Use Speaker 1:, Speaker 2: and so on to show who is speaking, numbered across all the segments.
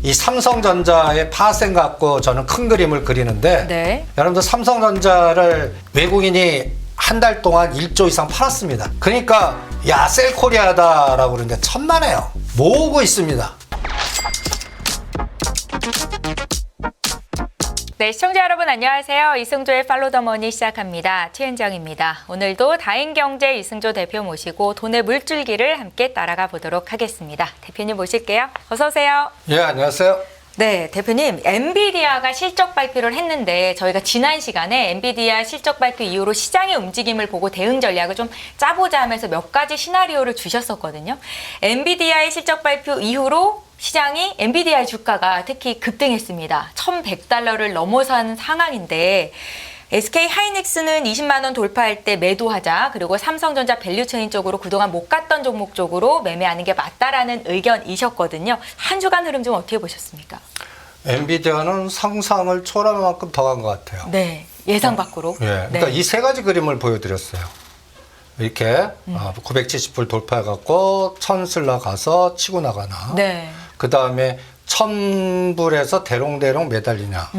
Speaker 1: 이 삼성전자의 파생 갖고 저는 큰 그림을 그리는데
Speaker 2: 네.
Speaker 1: 여러분들 삼성전자를 외국인이 한 달 동안 1조 이상 팔았습니다. 그러니까 야 셀코리아다라고 그러는데 천만에요. 모으고 있습니다.
Speaker 2: 네, 시청자 여러분 안녕하세요. 이승조의 팔로우 더 머니 시작합니다. 최은정입니다. 오늘도 다인경제 이승조 대표 모시고 돈의 물줄기를 함께 따라가 보도록 하겠습니다. 대표님 모실게요. 어서 오세요.
Speaker 1: 예, 안녕하세요.
Speaker 2: 네, 대표님, 엔비디아가 실적 발표를 했는데 저희가 지난 시간에 엔비디아 실적 발표 이후로 시장의 움직임을 보고 대응 전략을 좀 짜보자 하면서 몇 가지 시나리오를 주셨었거든요. 엔비디아의 실적 발표 이후로 시장이 엔비디아의 주가가 특히 급등했습니다. 1,100달러를 넘어선 상황인데 SK 하이닉스는 20만 원 돌파할 때 매도하자, 그리고 삼성전자 밸류체인 쪽으로 그동안 못 갔던 종목 쪽으로 매매하는 게 맞다라는 의견이셨거든요. 한 주간 흐름 좀 어떻게 보셨습니까?
Speaker 1: 엔비디아는 상상을 초월할 만큼 더 간 것 같아요.
Speaker 2: 네, 예상 밖으로.
Speaker 1: 예, 그러니까
Speaker 2: 네.
Speaker 1: 이 세 가지 그림을 보여드렸어요. 이렇게 970불 돌파해갖고 1000슬라 가서 치고 나가나.
Speaker 2: 네.
Speaker 1: 그 다음에 1000불에서 대롱대롱 매달리냐.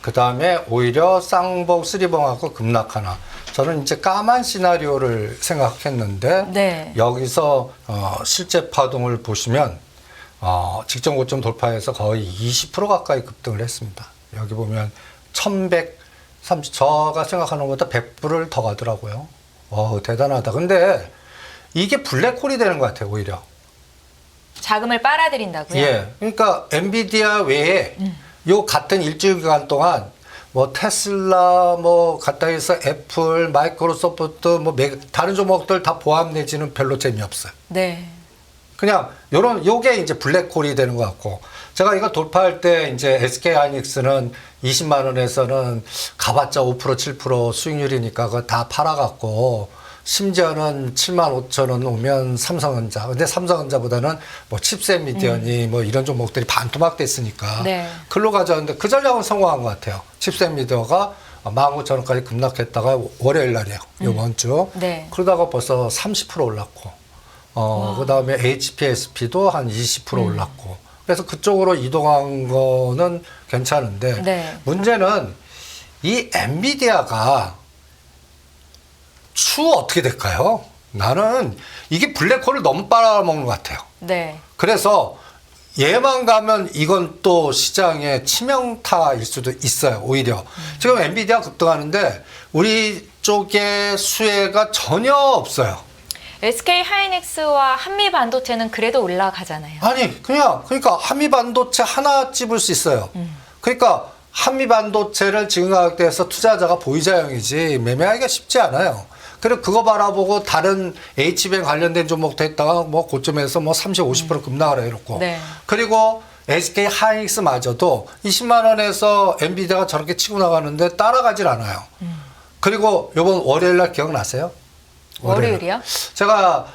Speaker 1: 그 다음에 오히려 쌍봉, 쓰리봉하고 급락하나. 저는 이제 까만 시나리오를 생각했는데
Speaker 2: 네.
Speaker 1: 여기서 실제 파동을 보시면 직전 고점 돌파해서 거의 20% 가까이 급등을 했습니다. 여기 보면 1130, 제가 생각하는 것보다 100불을 더 가더라고요. 대단하다. 근데 이게 블랙홀이 되는 것 같아요, 오히려.
Speaker 2: 자금을 빨아들인다고요?
Speaker 1: 예. 그러니까 엔비디아 외에 요 같은 일주일 기간 동안 뭐 테슬라 뭐 갔다 해서 애플, 마이크로소프트 뭐 다른 종목들 다 포함되지는 별로 재미없어요.
Speaker 2: 네.
Speaker 1: 그냥 요게 이제 블랙홀이 되는 것 같고, 제가 이거 돌파할 때 이제 SK 하이닉스는 20만 원에서는 가봤자 5% 7% 수익률이니까 그거 다 팔아갖고, 심지어는 7만 5천 원 오면 삼성전자. 근데 삼성전자보다는 뭐 칩셋 미디어니 뭐 이런 종목들이 반토막 됐으니까.
Speaker 2: 네.
Speaker 1: 글로 가져왔는데 그 전략은 성공한 것 같아요. 칩셋 미디어가 15,000원까지 급락했다가 월요일 날이에요. 이번 주.
Speaker 2: 네.
Speaker 1: 그러다가 벌써 30% 올랐고. 그 다음에 HPSP도 한 20% 올랐고. 그래서 그쪽으로 이동한 거는 괜찮은데.
Speaker 2: 네.
Speaker 1: 문제는 이 엔비디아가 추후 어떻게 될까요? 나는 이게 블랙홀을 너무 빨아먹는 것 같아요.
Speaker 2: 네.
Speaker 1: 그래서 얘만 가면 이건 또 시장의 치명타일 수도 있어요, 오히려. 지금 엔비디아 급등하는데 우리 쪽에 수혜가 전혀 없어요.
Speaker 2: SK 하이닉스와 한미 반도체는 그래도 올라가잖아요.
Speaker 1: 아니, 그러니까 한미 반도체 하나 찝을 수 있어요. 그러니까 한미 반도체를 지금 가격대에서 투자자가 보유자형이지 매매하기가 쉽지 않아요. 그리고 그거 바라보고 다른 H뱅 관련된 종목도 했다가 뭐 고점에서 뭐 30, 50% 급락을 해놓고.
Speaker 2: 네.
Speaker 1: 그리고 SK 하이닉스마저도 20만 원에서 엔비디아가 저렇게 치고 나가는데 따라가질 않아요. 그리고 이번 월요일 날 기억나세요?
Speaker 2: 월요일이요?
Speaker 1: 제가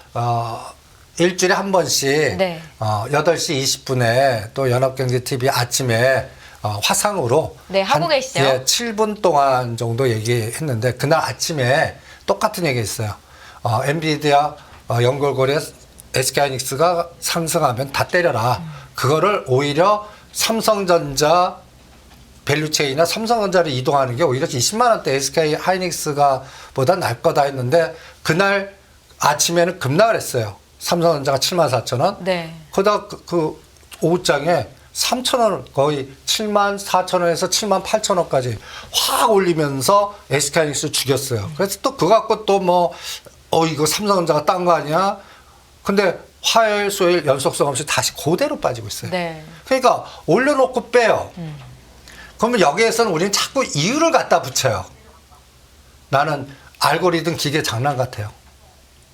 Speaker 1: 일주일에 한 번씩
Speaker 2: 네.
Speaker 1: 8시 20분에 또 연합경제TV 아침에 화상으로
Speaker 2: 네, 하고 계시죠?
Speaker 1: 예, 7분 동안 정도 얘기했는데 그날 아침에 똑같은 얘기했어요. 엔비디아 연결고리 SK하이닉스가 상승하면 다 때려라. 그거를 오히려 삼성전자 밸류체인이나 삼성전자를 이동하는 게 오히려 20만 원대 SK하이닉스가 보다 나을 거다 했는데 그날 아침에는 급락을 했어요. 삼성전자가 74,000원.
Speaker 2: 네.
Speaker 1: 그러다가 그 오후장에 3,000원, 거의 74,000원에서 78,000원까지 확 올리면서 SK하이닉스 죽였어요. 그래서 또 그거 갖고 또 뭐, 이거 삼성전자가 딴 거 아니야? 근데 화요일, 수요일 연속성 없이 다시 그대로 빠지고 있어요.
Speaker 2: 네.
Speaker 1: 그러니까 올려놓고 빼요. 그러면 여기에서는 우리는 자꾸 이유를 갖다 붙여요. 나는 알고리즘 기계 장난 같아요.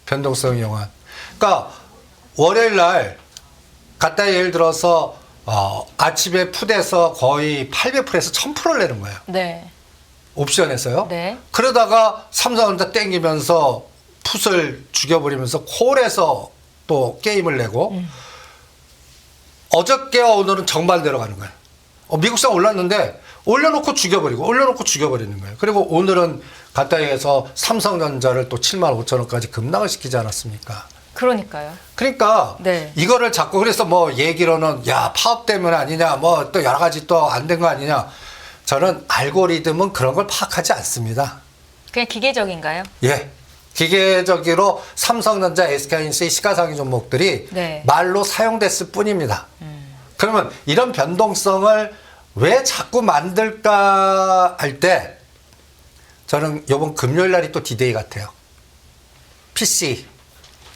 Speaker 1: 변동성 이용한. 그러니까 월요일 날 갖다 예를 들어서 아침에 풋에서 거의 800%에서 1000%를 내는 거예요.
Speaker 2: 네.
Speaker 1: 옵션에서요.
Speaker 2: 네.
Speaker 1: 그러다가 삼성전자 땡기면서 풋을 죽여버리면서 콜에서 또 게임을 내고 어저께와 오늘은 정반대로 가는 거예요. 미국산 올랐는데 올려놓고 죽여버리는 거예요. 그리고 오늘은 가까이에서 삼성전자를 또 75,000원까지 급락을 시키지 않았습니까?
Speaker 2: 그러니까요.
Speaker 1: 그러니까
Speaker 2: 네.
Speaker 1: 이거를 자꾸 그래서 뭐 얘기로는 야 파업 때문에 아니냐 뭐 또 여러 가지 또 안 된 거 아니냐. 저는 알고리즘은 그런 걸 파악하지 않습니다.
Speaker 2: 그냥 기계적인가요?
Speaker 1: 예. 기계적으로 삼성전자, SK하이닉스의 시가상위 종목들이
Speaker 2: 네.
Speaker 1: 말로 사용됐을 뿐입니다. 그러면 이런 변동성을 왜 자꾸 만들까 할 때 저는 이번 금요일 날이 또 디데이 같아요. PC.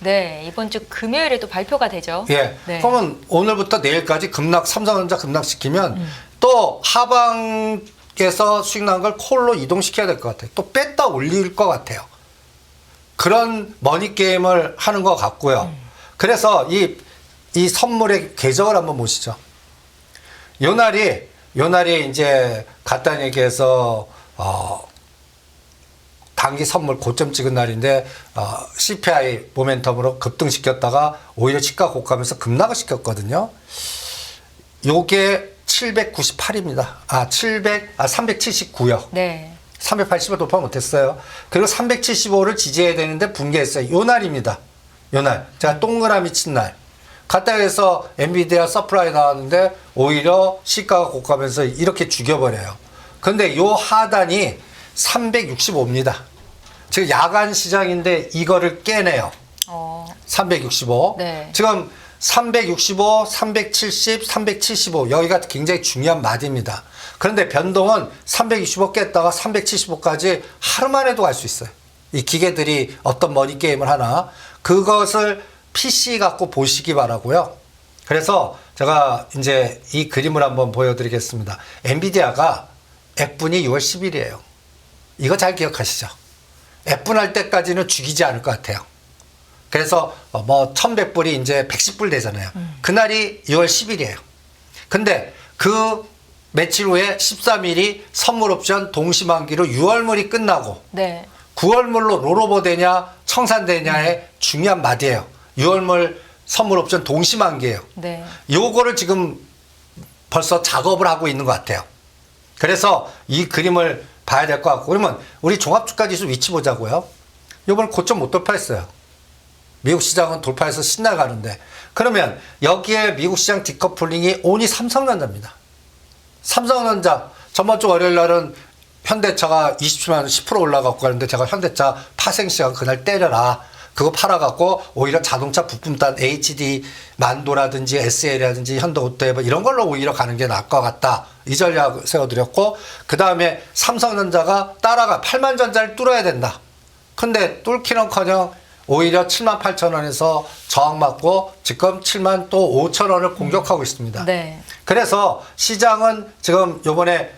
Speaker 2: 네, 이번 주 금요일에 또 발표가 되죠.
Speaker 1: 예.
Speaker 2: 네.
Speaker 1: 그러면 오늘부터 내일까지 삼성전자 급락시키면 또 하방에서 수익 난 걸 콜로 이동시켜야 될 것 같아요. 또 뺐다 올릴 것 같아요. 그런 머니게임을 하는 것 같고요. 그래서 이 선물의 궤적을 한번 보시죠. 요 날이 이제 간단히 얘기해서, 단기 선물 고점 찍은 날인데, CPI 모멘텀으로 급등시켰다가 오히려 시가 고가면서 급락을 시켰거든요. 요게 798입니다. 379요.
Speaker 2: 네.
Speaker 1: 380을 돌파 못했어요. 그리고 375를 지지해야 되는데 붕괴했어요. 요 날입니다. 요 날. 제가 동그라미 친 날. 갔다 해서 엔비디아 서프라이 나왔는데 오히려 시가가 고가면서 이렇게 죽여버려요. 근데 요 하단이 365입니다. 지금 야간 시장인데 이거를 깨내요. 365.
Speaker 2: 네.
Speaker 1: 지금 365, 370, 375 여기가 굉장히 중요한 마디입니다. 그런데 변동은 365 깼다가 375까지 하루만 해도 갈 수 있어요. 이 기계들이 어떤 머니게임을 하나 그것을 PC 갖고 보시기 바라고요. 그래서 제가 이제 이 그림을 한번 보여드리겠습니다. 엔비디아가 F분이 6월 10일이에요. 이거 잘 기억하시죠? F분 할 때까지는 죽이지 않을 것 같아요. 그래서 뭐 1100불이 이제 110불 되잖아요. 그날이 6월 10일이에요. 근데 그 며칠 후에 13일이 선물 옵션 동시만기로 6월물이 끝나고
Speaker 2: 네.
Speaker 1: 9월물로 롤오버 되냐 청산되냐의 중요한 마디예요. 6월물 선물 옵션 동시만기예요.
Speaker 2: 네.
Speaker 1: 요거를 지금 벌써 작업을 하고 있는 것 같아요. 그래서 이 그림을 봐야 될 것 같고 그러면 우리 종합주가지수 위치 보자고요. 요번에 고점 못 돌파했어요. 미국 시장은 돌파해서 신나가는데 그러면 여기에 미국 시장 디커플링이 온이 삼성전자입니다. 삼성전자 전번 주 월요일 날은 현대차가 27만 원 10% 올라갔고 가는데 제가 현대차 파생시간 그날 때려라. 그거 팔아갖고 오히려 자동차 부품단 HD 만도라든지 SL이라든지 현대오토에버 이런 걸로 오히려 가는 게 나을 것 같다. 이 전략 세워드렸고 그 다음에 삼성전자가 따라가 8만 전자를 뚫어야 된다. 근데 뚫기는커녕 오히려 7만 8천 원에서 저항받고 지금 7만 또 5천 원을 공격하고 있습니다.
Speaker 2: 네.
Speaker 1: 그래서 시장은 지금 요번에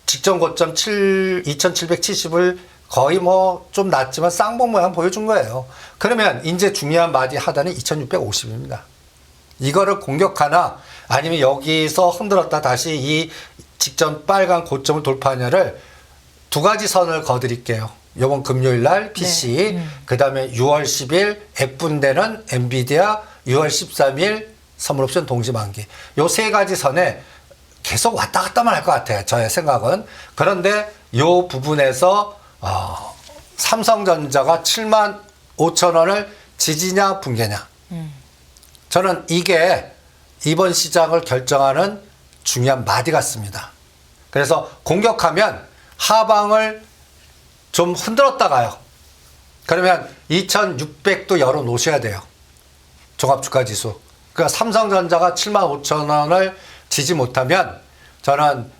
Speaker 1: 직전 고점 2770을 거의 뭐 좀 낮지만 쌍봉 모양 보여준 거예요. 그러면 이제 중요한 마디 하단이 2650입니다. 이거를 공격하나 아니면 여기서 흔들었다 다시 이 직전 빨간 고점을 돌파하냐를 두 가지 선을 그어드릴게요. 요번 금요일 날 PC,
Speaker 2: 네.
Speaker 1: 그 다음에 6월 10일 F분되는 엔비디아, 6월 13일 선물옵션 동시만기. 요 세 가지 선에 계속 왔다 갔다만 할 것 같아요. 저의 생각은. 그런데 요 부분에서 삼성전자가 7만 5천 원을 지지냐 붕괴냐. 저는 이게 이번 시장을 결정하는 중요한 마디 같습니다. 그래서 공격하면 하방을 좀 흔들었다가요. 그러면 2600도 열어 놓으셔야 돼요. 종합주가지수. 그러니까 삼성전자가 7만 5천 원을 지지 못하면 저는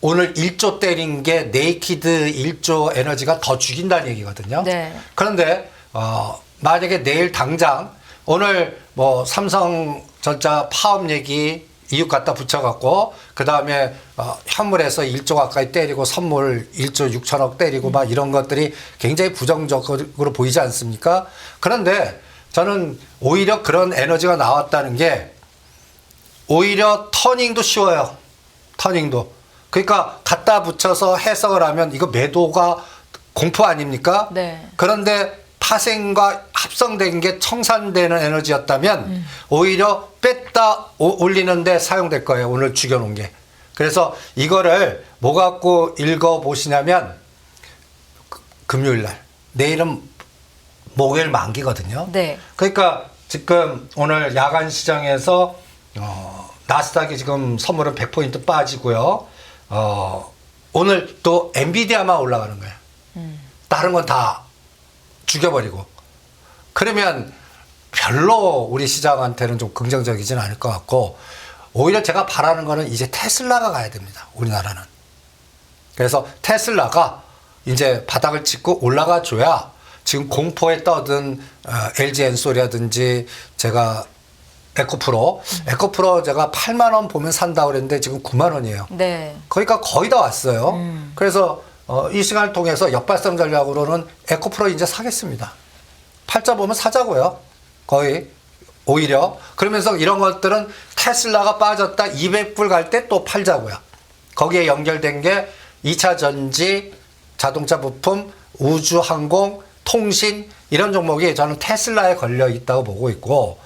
Speaker 1: 오늘 1조 때린 게 네이키드 1조 에너지가 더 죽인다는 얘기거든요.
Speaker 2: 네.
Speaker 1: 그런데 만약에 내일 당장 오늘 뭐 삼성전자 파업 얘기 이웃 갖다 붙여갖고 그 다음에 현물에서 1조 가까이 때리고 선물 1조 6천억 때리고 막 이런 것들이 굉장히 부정적으로 보이지 않습니까? 그런데 저는 오히려 그런 에너지가 나왔다는 게 오히려 터닝도 쉬워요. 터닝도. 그러니까 갖다 붙여서 해석을 하면 이거 매도가 공포 아닙니까?
Speaker 2: 네.
Speaker 1: 그런데 파생과 합성된 게 청산되는 에너지였다면 오히려 뺐다 올리는데 사용될 거예요. 오늘 죽여놓은 게. 그래서 이거를 뭐 갖고 읽어보시냐면 금요일 날. 내일은 목요일 만기거든요.
Speaker 2: 네.
Speaker 1: 그러니까 지금 오늘 야간 시장에서 나스닥이 지금 선물은 100포인트 빠지고요. 오늘 또 엔비디아만 올라가는 거예요. 다른 건 다 죽여버리고. 그러면 별로 우리 시장한테는 좀 긍정적이진 않을 것 같고, 오히려 제가 바라는 거는 이제 테슬라가 가야 됩니다. 우리나라는. 그래서 테슬라가 이제 바닥을 찍고 올라가 줘야 지금 공포에 떠든 LG 엔솔이라든지 제가 에코프로 제가 8만 원 보면 산다고 그랬는데 지금 9만 원이에요.
Speaker 2: 네.
Speaker 1: 그러니까 거의 다 왔어요. 그래서 이 시간을 통해서 역발상 전략으로는 에코프로 이제 사겠습니다. 팔자 보면 사자고요. 거의 오히려. 그러면서 이런 것들은 테슬라가 빠졌다 200불 갈 때 또 팔자고요. 거기에 연결된 게 2차 전지, 자동차 부품, 우주 항공, 통신 이런 종목이 저는 테슬라에 걸려 있다고 보고 있고,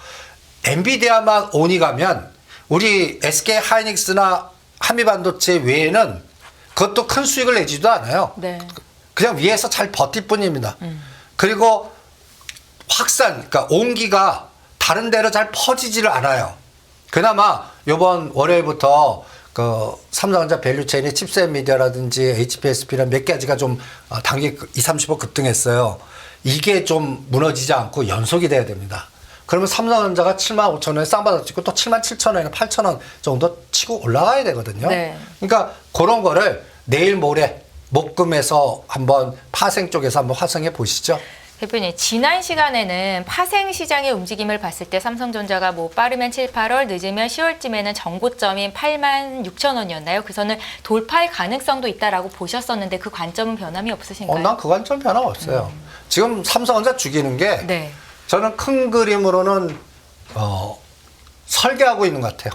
Speaker 1: 엔비디아만 온이 가면 우리 SK 하이닉스나 한미반도체 외에는 그것도 큰 수익을 내지도 않아요.
Speaker 2: 네.
Speaker 1: 그냥 위에서 잘 버틸 뿐입니다. 그리고 확산, 그러니까 온기가 다른 데로 잘 퍼지지를 않아요. 그나마 이번 월요일부터 그 삼성전자 밸류체인의 칩셋 미디어라든지 HPSP나 몇 가지가 좀 단기 20-30% 급등했어요. 이게 좀 무너지지 않고 연속이 돼야 됩니다. 그러면 삼성전자가 75,000원에 쌍바닥 찍고 또 77,000원이나 8,000원 정도 치고 올라가야 되거든요.
Speaker 2: 네.
Speaker 1: 그러니까 그런 거를 내일 모레 목금에서 한번 파생 쪽에서 한번 화성해 보시죠.
Speaker 2: 대표님, 지난 시간에는 파생 시장의 움직임을 봤을 때 삼성전자가 뭐 빠르면 7, 8월, 늦으면 10월쯤에는 정고점인 86,000원이었나요? 그래서는 돌파할 가능성도 있다라고 보셨었는데 그 관점은 변함이 없으신가요?
Speaker 1: 난 그 관점 변화 없어요. 지금 삼성전자 죽이는 게
Speaker 2: 네.
Speaker 1: 저는 큰 그림으로는 설계하고 있는 것 같아요.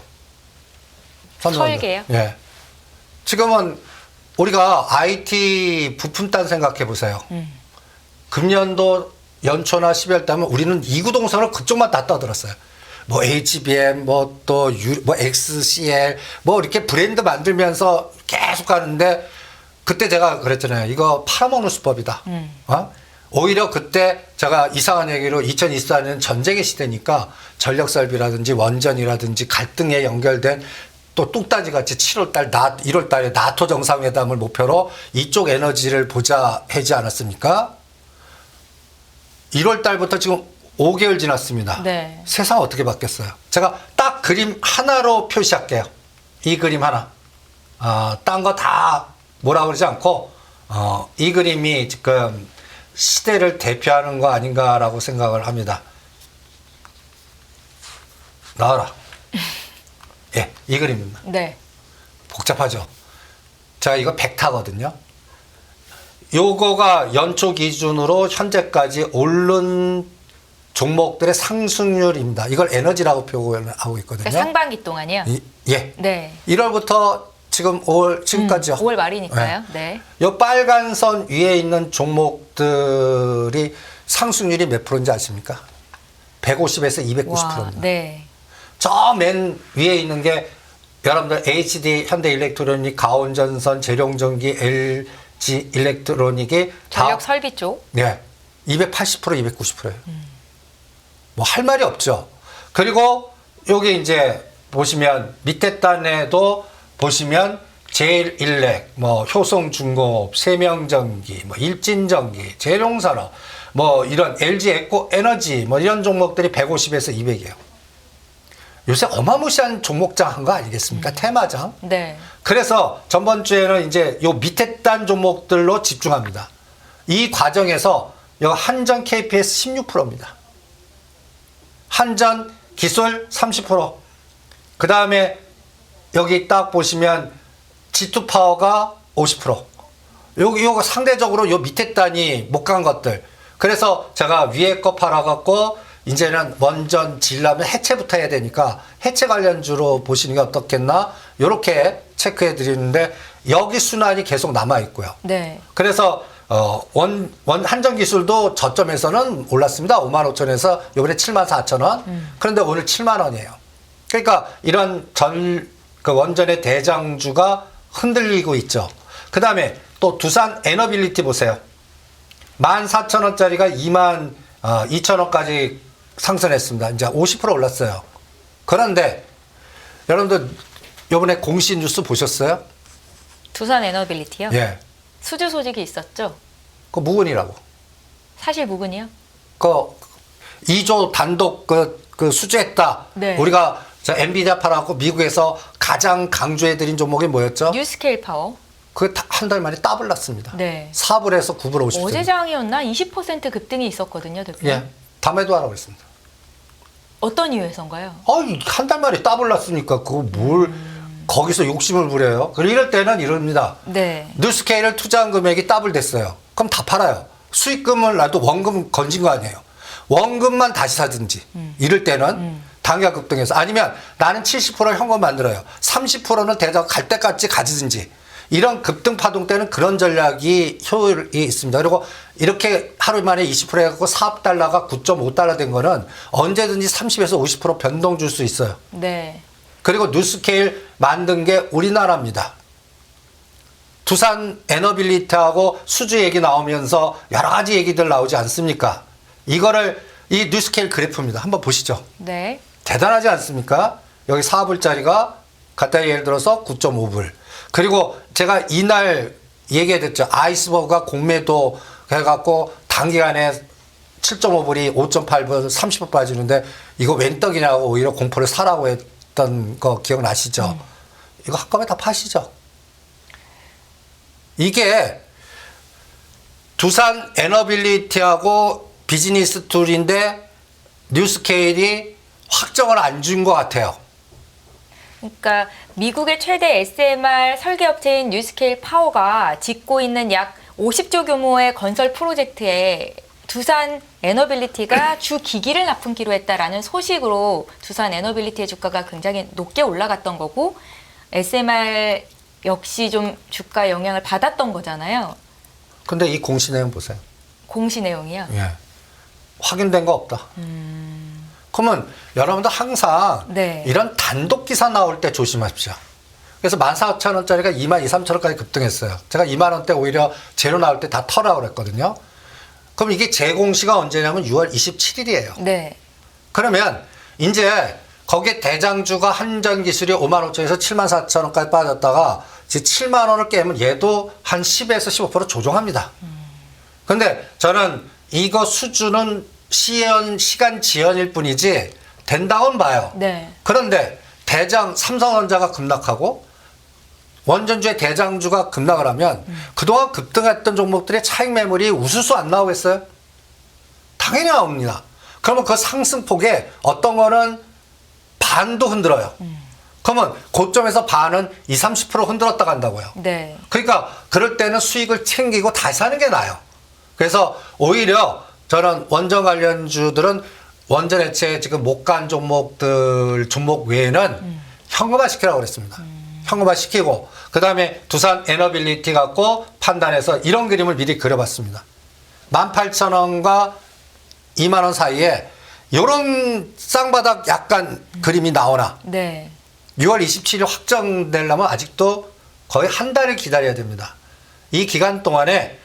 Speaker 1: 삼성전자.
Speaker 2: 설계요?
Speaker 1: 예. 지금은 우리가 IT 부품단 생각해 보세요. 금년도 연초나 12월 달면 우리는 이구동성을 그쪽만 다 떠들었어요. 뭐 HBM, 뭐 또 뭐 XCL, 뭐 이렇게 브랜드 만들면서 계속 가는데, 그때 제가 그랬잖아요. 이거 팔아먹는 수법이다. 오히려 그때 제가 이상한 얘기로 2024년 전쟁의 시대니까 전력설비라든지 원전이라든지 갈등에 연결된 또 뚝딱지 같이 7월달, 1월달에 나토 정상회담을 목표로 이쪽 에너지를 보자 하지 않았습니까? 1월달부터 지금 5개월 지났습니다.
Speaker 2: 네.
Speaker 1: 세상 어떻게 바뀌었어요? 제가 딱 그림 하나로 표시할게요. 이 그림 하나. 딴 거 다 뭐라 그러지 않고, 이 그림이 지금 시대를 대표하는 거 아닌가라고 생각을 합니다. 나와라. 예, 이 그림입니다.
Speaker 2: 네.
Speaker 1: 복잡하죠? 자, 이거 벡터거든요. 요거가 연초 기준으로 현재까지 오른 종목들의 상승률입니다. 이걸 에너지라고 표현하고 있거든요.
Speaker 2: 그러니까 상반기 동안이요?
Speaker 1: 예.
Speaker 2: 네.
Speaker 1: 1월부터 지금 5월, 지금까지요.
Speaker 2: 5월 말이니까요. 네.
Speaker 1: 요 빨간 선 위에 있는 종목들이 상승률이 몇 프로인지 아십니까? 150에서 290%입니다.
Speaker 2: 와, 네.
Speaker 1: 저 맨 위에 있는 게 여러분들 HD, 현대일렉트로닉, 가온전선, 재룡전기, LG 일렉트로닉이
Speaker 2: 전력 설비 쪽.
Speaker 1: 네, 280%, 290%예요. 뭐 할 말이 없죠. 그리고 여기 이제 보시면 밑에 단에도 보시면 제일일렉, 뭐 효성중공업, 세명전기, 뭐 일진전기, 재룡산업, 뭐 이런 LG 에코 에너지, 뭐 이런 종목들이 150에서 200이에요. 요새 어마무시한 종목장 한 거 아니겠습니까? 테마장.
Speaker 2: 네.
Speaker 1: 그래서 전번 주에는 이제 요 밑에 단 종목들로 집중합니다. 이 과정에서 요 한전 KPS 16%입니다. 한전 기술 30%. 그 다음에 여기 딱 보시면 G2 파워가 50%. 요거 상대적으로 요 밑에 단이 못 간 것들. 그래서 제가 위에 거 팔아갖고 이제는 원전 질라면 해체부터 해야 되니까 해체 관련주로 보시는 게 어떻겠나? 요렇게 체크해 드리는데 여기 순환이 계속 남아 있고요.
Speaker 2: 네.
Speaker 1: 그래서 한전 기술도 저점에서는 올랐습니다. 55,000원에서 이번에 74,000원. 그런데 오늘 7만 원이에요. 그러니까 이런 그 원전의 대장주가 흔들리고 있죠. 그다음에 또 두산 에너빌리티 보세요. 14,000원짜리가 2,000원까지 상승했습니다. 이제 50% 올랐어요. 그런데 여러분들 이번에 공시 뉴스 보셨어요?
Speaker 2: 두산 에너빌리티요?
Speaker 1: 예.
Speaker 2: 수주 소식이 있었죠?
Speaker 1: 그 무근이라고.
Speaker 2: 사실 무근이요?
Speaker 1: 그 2조 단독 그 수주했다.
Speaker 2: 네.
Speaker 1: 우리가 엔비디아 팔아갖고 미국에서 가장 강조해드린 종목이 뭐였죠?
Speaker 2: 뉴스케일 파워.
Speaker 1: 그게 한 달 만에 더블 났습니다.
Speaker 2: 네.
Speaker 1: 4불에서 9불 50.
Speaker 2: 어제장이었나 20% 급등이 있었거든요, 대표님.
Speaker 1: 예. 다음에도 하라고 했습니다.
Speaker 2: 어떤 이유에선가요?
Speaker 1: 한 달 만에 더블 났으니까 그거 뭘 거기서 욕심을 부려요. 그리고 이럴 때는 이럽니다.
Speaker 2: 네.
Speaker 1: 뉴스케일을 투자한 금액이 더블 됐어요. 그럼 다 팔아요. 수익금을 놔도 원금 건진 거 아니에요. 원금만 다시 사든지. 이럴 때는 단기가 급등해서 아니면 나는 70% 현금 만들어요. 30%는 대장 갈 때까지 가지든지. 이런 급등 파동 때는 그런 전략이 효율이 있습니다. 그리고 이렇게 하루 만에 20% 해갖고 4달러가 9.5달러 된 거는 언제든지 30에서 50% 변동 줄 수 있어요.
Speaker 2: 네.
Speaker 1: 그리고 뉴스케일 만든 게 우리나라입니다. 두산 에너빌리티하고 수주 얘기 나오면서 여러 가지 얘기들 나오지 않습니까? 이거를 이 뉴스케일 그래프입니다. 한번 보시죠.
Speaker 2: 네.
Speaker 1: 대단하지 않습니까? 여기 4불짜리가 갖다 예를 들어서 9.5불. 그리고 제가 이날 얘기했죠. 아이스버그가 공매도 해갖고 단기간에 7.5불이 5.8불 30% 빠지는데 이거 웬 떡이냐고 오히려 공포를 사라고 했던 거 기억나시죠? 이거 한꺼번에 다 파시죠. 이게 두산 에너빌리티하고 비즈니스 툴인데 뉴스케일이 확정을 안 준 것 같아요.
Speaker 2: 그러니까 미국의 최대 SMR 설계업체인 뉴스케일 파워가 짓고 있는 약 50조 규모의 건설 프로젝트에 두산 에너빌리티가 주 기기를 납품키로 했다라는 소식으로 두산 에너빌리티의 주가가 굉장히 높게 올라갔던 거고 SMR 역시 좀 주가 영향을 받았던 거잖아요.
Speaker 1: 근데 이 공시 내용 보세요.
Speaker 2: 공시 내용이요.
Speaker 1: 예. 확인된 거 없다. 그러면 여러분들 항상
Speaker 2: 네.
Speaker 1: 이런 단독 기사 나올 때 조심하십시오. 그래서 14,000원짜리가 22,000원까지 급등했어요. 제가 2만 원대 오히려 제로 나올 때 다 털라고 그랬거든요. 그럼 이게 재공시가 언제냐면 6월 27일이에요.
Speaker 2: 네.
Speaker 1: 그러면 이제 거기에 대장주가 한전기술이 55,000원에서 74,000원까지 빠졌다가 이제 7만 원을 깨면 얘도 한 10에서 15% 조정합니다. 근데 저는 이거 수준은 시간 지연일 뿐이지 된다고는 봐요.
Speaker 2: 네.
Speaker 1: 그런데 삼성전자가 급락하고 원전주의 대장주가 급락을 하면 그동안 급등했던 종목들의 차익 매물이 우수수 안 나오겠어요? 당연히 나옵니다. 그러면 그 상승폭에 어떤 거는 반도 흔들어요. 그러면 고점에서 반은 20, 30% 흔들었다 간다고요.
Speaker 2: 네.
Speaker 1: 그러니까 그럴 때는 수익을 챙기고 다시 하는 게 나아요. 그래서 오히려 저는 원전 관련주들은 원전 해체에 지금 못 간 종목 외에는 현금화 시키라고 그랬습니다. 현금화 시키고 그다음에 두산 에너빌리티 갖고 판단해서 이런 그림을 미리 그려봤습니다. 18,000원과 2만 원 사이에 이런 쌍바닥 약간 그림이 나오나
Speaker 2: 네.
Speaker 1: 6월 27일 확정되려면 아직도 거의 한 달을 기다려야 됩니다. 이 기간 동안에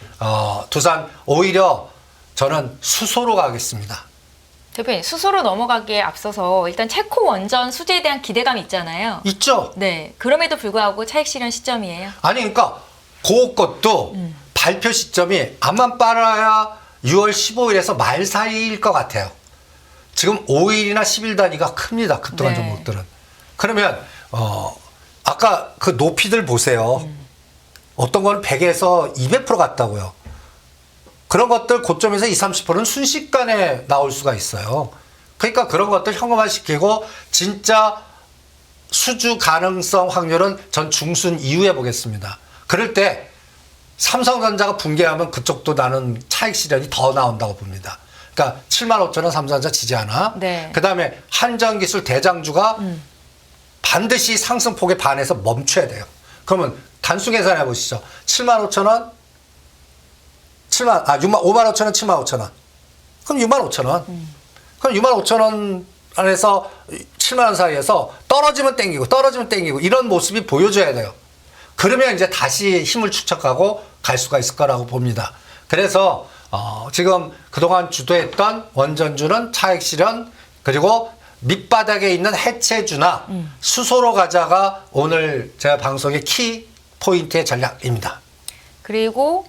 Speaker 1: 두산 오히려 저는 수소로 가겠습니다.
Speaker 2: 대표님, 수소로 넘어가기에 앞서서 일단 체코 원전 수주에 대한 기대감이 있잖아요.
Speaker 1: 있죠?
Speaker 2: 네. 그럼에도 불구하고 차익 실현 시점이에요.
Speaker 1: 아니 그러니까 그것도 발표 시점이 암만 빨라야 6월 15일에서 말 사이일 것 같아요. 지금 5일이나 10일 단위가 큽니다. 급등한
Speaker 2: 네.
Speaker 1: 종목들은. 그러면 아까 그 높이들 보세요. 어떤 거는 100에서 200% 같다고요. 그런 것들 고점에서 20, 30%는 순식간에 나올 수가 있어요. 그러니까 그런 것들 현금화 시키고 진짜 수주 가능성 확률은 전 중순 이후에 보겠습니다. 그럴 때 삼성전자가 붕괴하면 그쪽도 나는 차익 실현이 더 나온다고 봅니다. 그러니까 75,000원 삼성전자 지지 않아.
Speaker 2: 네.
Speaker 1: 그다음에 한전기술 대장주가 반드시 상승폭에 반해서 멈춰야 돼요. 그러면 단순 계산해 보시죠. 75,000원 55,000원, 75,000원. 그럼 65,000원. 그럼 65,000원 안에서 7만 원 사이에서 떨어지면 땡기고 이런 모습이 보여줘야 돼요. 그러면 이제 다시 힘을 축적하고 갈 수가 있을 거라고 봅니다. 그래서 지금 그동안 주도했던 원전주는 차익 실현, 그리고 밑바닥에 있는 해체주나 수소로 가자가 오늘 제가 방송의 키 포인트의 전략입니다.
Speaker 2: 그리고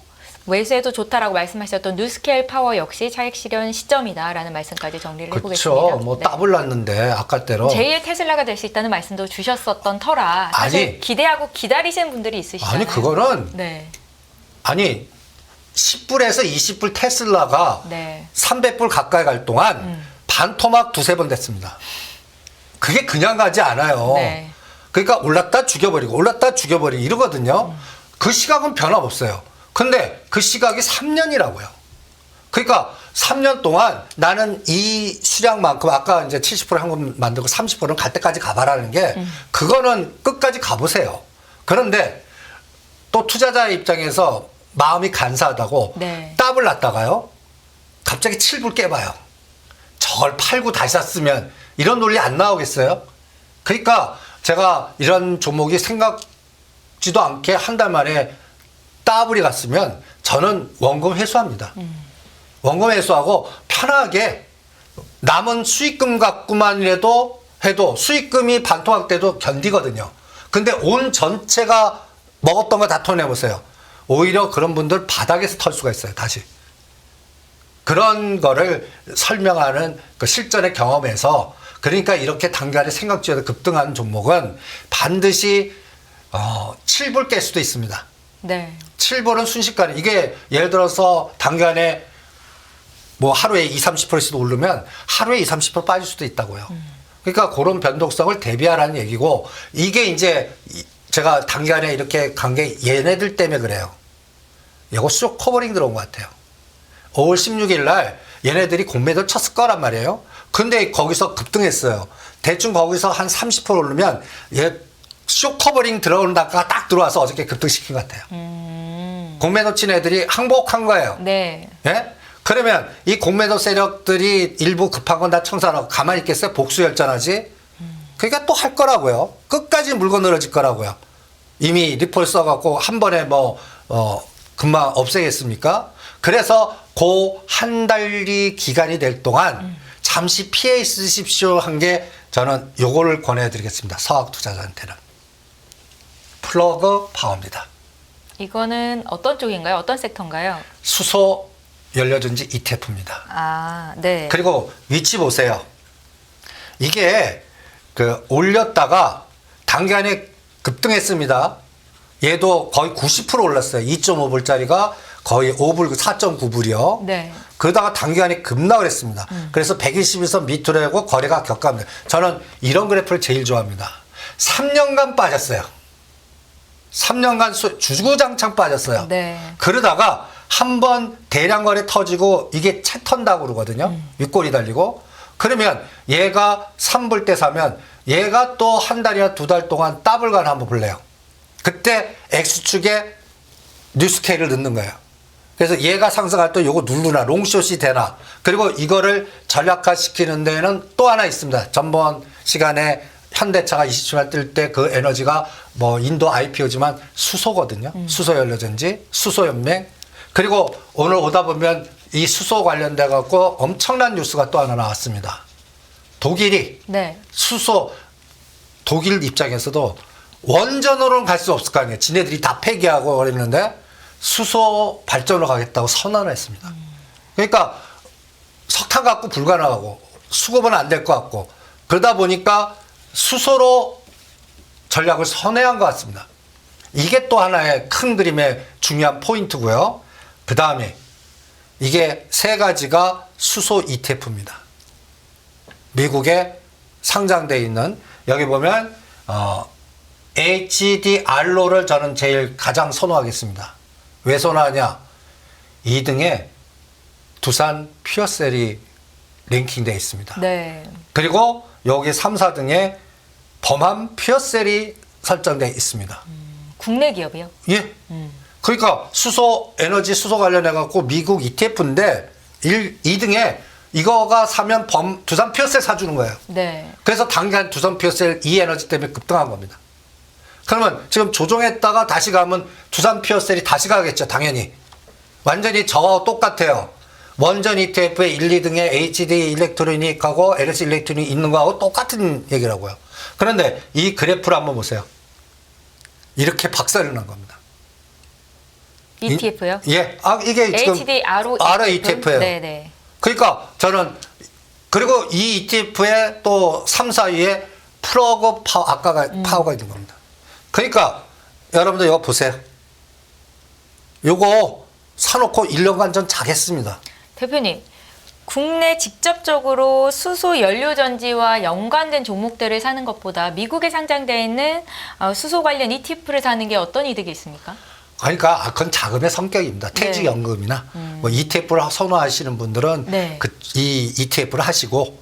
Speaker 2: 매수해도 좋다라고 말씀하셨던 뉴스케일 파워 역시 차익 실현 시점이다라는 말씀까지 정리를 해보겠습니다.
Speaker 1: 그렇죠. 뭐 더블 났는데 아까대로
Speaker 2: 제2의 테슬라가 될 수 있다는 말씀도 주셨었던 터라 사실
Speaker 1: 아니,
Speaker 2: 기대하고 기다리시는 분들이 있으시잖아요.
Speaker 1: 아니 그거는
Speaker 2: 네.
Speaker 1: 아니 10불에서 20불 테슬라가
Speaker 2: 네.
Speaker 1: 300불 가까이 갈 동안 반토막 두세 번 됐습니다. 그게 그냥 가지 않아요.
Speaker 2: 네.
Speaker 1: 그러니까 올랐다 죽여버리고 올랐다 죽여버리고 이러거든요. 그 시각은 변함없어요. 근데 그 시각이 3년이라고요. 그러니까 3년 동안 나는 이 수량만큼 아까 이제 70% 한금 만들고 30%는 갈 때까지 가봐라는 게 그거는 끝까지 가보세요. 그런데 또 투자자 입장에서 마음이 간사하다고
Speaker 2: 네.
Speaker 1: 더블 났다가요. 갑자기 7불 깨봐요. 저걸 팔고 다시 샀으면 이런 논리 안 나오겠어요? 그러니까 제가 이런 종목이 생각지도 않게 한 달 만에 더블이 갔으면 저는 원금 회수합니다. 원금 회수하고 편하게 남은 수익금 갖고만이라도 해도 수익금이 반토막 돼도 견디거든요. 근데 온 전체가 먹었던 거 다 털어내보세요. 오히려 그런 분들 바닥에서 털 수가 있어요. 다시. 그런 거를 설명하는 그 실전의 경험에서 그러니까 이렇게 단간에 생각지어도 급등하는 종목은 반드시 7불 깰 수도 있습니다.
Speaker 2: 네.
Speaker 1: 7불은 순식간에 이게 예를 들어서 단간에 뭐 하루에 20, 30%씩 오르면 하루에 20, 30% 빠질 수도 있다고요. 그러니까 그런 변동성을 대비하라는 얘기고 이게 이제 제가 단간에 이렇게 간 게 얘네들 때문에 그래요. 이거 쇼 커버링 들어온 것 같아요. 5월 16일 날 얘네들이 공매도 쳤을 거란 말이에요. 근데 거기서 급등했어요. 대충 거기서 한 30% 오르면 얘 쇼 커버링 들어온다가 딱 들어와서 어저께 급등시킨 것 같아요. 공매도 친 애들이 항복한 거예요.
Speaker 2: 네.
Speaker 1: 예? 그러면 이 공매도 세력들이 일부 급한 건 다 청산하고 가만히 있겠어요? 복수열전하지? 그러니까 또 할 거라고요. 끝까지 물고 늘어질 거라고요. 이미 리폴 써갖고 한 번에 금방 없애겠습니까? 그래서 그 한 달이 기간이 될 동안 잠시 피해 있으십시오 한 게 저는 요거를 권해드리겠습니다. 서학 투자자한테는. 플러그 파워입니다.
Speaker 2: 이거는 어떤 쪽인가요? 어떤 섹터인가요?
Speaker 1: 수소 연료전지 ETF입니다.
Speaker 2: 아, 네.
Speaker 1: 그리고 위치 보세요. 이게 올렸다가 단간에 급등했습니다. 얘도 거의 90% 올랐어요. 2.5불짜리가 거의 5불, 4.9불이요.
Speaker 2: 네.
Speaker 1: 그러다가 단기간에 급락을 했습니다. 그래서 120에서 밑으로 하고 거래가 격감돼요. 저는 이런 그래프를 제일 좋아합니다. 3년간 빠졌어요. 3년간 주구장창 빠졌어요.
Speaker 2: 네.
Speaker 1: 그러다가 한번 대량 거래 터지고 이게 채 턴다고 그러거든요. 윗골이 달리고. 그러면 얘가 3불 때 사면 얘가 또 한 달이나 두 달 동안 더블간 한번 볼래요. 그때 X축에 뉴스케일을 넣는 거예요. 그래서 얘가 상승할 때 요거 누르나 롱숏이 되나. 그리고 이거를 전략화 시키는 데는 또 하나 있습니다. 전번 시간에 현대차가 27만 뜰 때 그 에너지가 뭐 인도 IPO지만 수소거든요. 수소 연료전지, 수소 연맹. 그리고 오늘 오다 보면 이 수소 관련돼 갖고 엄청난 뉴스가 또 하나 나왔습니다. 독일이
Speaker 2: 네.
Speaker 1: 수소 독일 입장에서도 원전으로는 갈 수 없을 거 아니에요. 지네들이 다 폐기하고 그랬는데 수소 발전으로 가겠다고 선언을 했습니다. 그러니까 석탄 갖고 불가능하고 수급은 안 될 것 같고 그러다 보니까 수소로 전략을 선회한 것 같습니다. 이게 또 하나의 큰 그림의 중요한 포인트고요. 그 다음에 이게 세 가지가 수소 ETF입니다. 미국에 상장되어 있는 여기 보면 HDR로를 저는 제일 가장 선호하겠습니다. 왜 선호하냐? 2등에 두산 퓨어셀이 랭킹되어 있습니다.
Speaker 2: 네.
Speaker 1: 그리고 여기 3, 4등에 범함 퓨어셀이 설정되어 있습니다.
Speaker 2: 국내 기업이요?
Speaker 1: 예. 그러니까 수소 에너지 수소 관련해 갖고 미국 ETF인데 2등에 이거가 사면 두산 퓨어셀 사주는 거예요.
Speaker 2: 네.
Speaker 1: 그래서 당장 두산 퓨어셀 이 에너지 때문에 급등한 겁니다. 그러면 지금 조정했다가 다시 가면 두산 퓨어셀이 다시 가겠죠. 당연히. 완전히 저와 똑같아요. 원전 ETF에 1, 2등에 HD 일렉트로닉하고 LS 일렉트로닉 있는 거하고 똑같은 얘기라고요. 그런데 이 그래프를 한번 보세요. 이렇게 박살이 난 겁니다.
Speaker 2: ETF요?
Speaker 1: 예. 이게 지금
Speaker 2: HD RO
Speaker 1: ETF예요.
Speaker 2: 네네.
Speaker 1: 그러니까 저는 그리고 이 ETF에 또 3, 4위에 플러그 파워가 있는 겁니다. 그러니까 여러분들 이거 보세요. 요거 사놓고 1년간 전 자겠습니다.
Speaker 2: 대표님, 국내 직접적으로 수소 연료 전지와 연관된 종목들을 사는 것보다 미국에 상장되어 있는 수소 관련 ETF를 사는 게 어떤 이득이 있습니까?
Speaker 1: 그러니까 그건 자금의 성격입니다. 퇴직연금이나 뭐 ETF를 선호하시는 분들은
Speaker 2: 네.
Speaker 1: 이 ETF를 하시고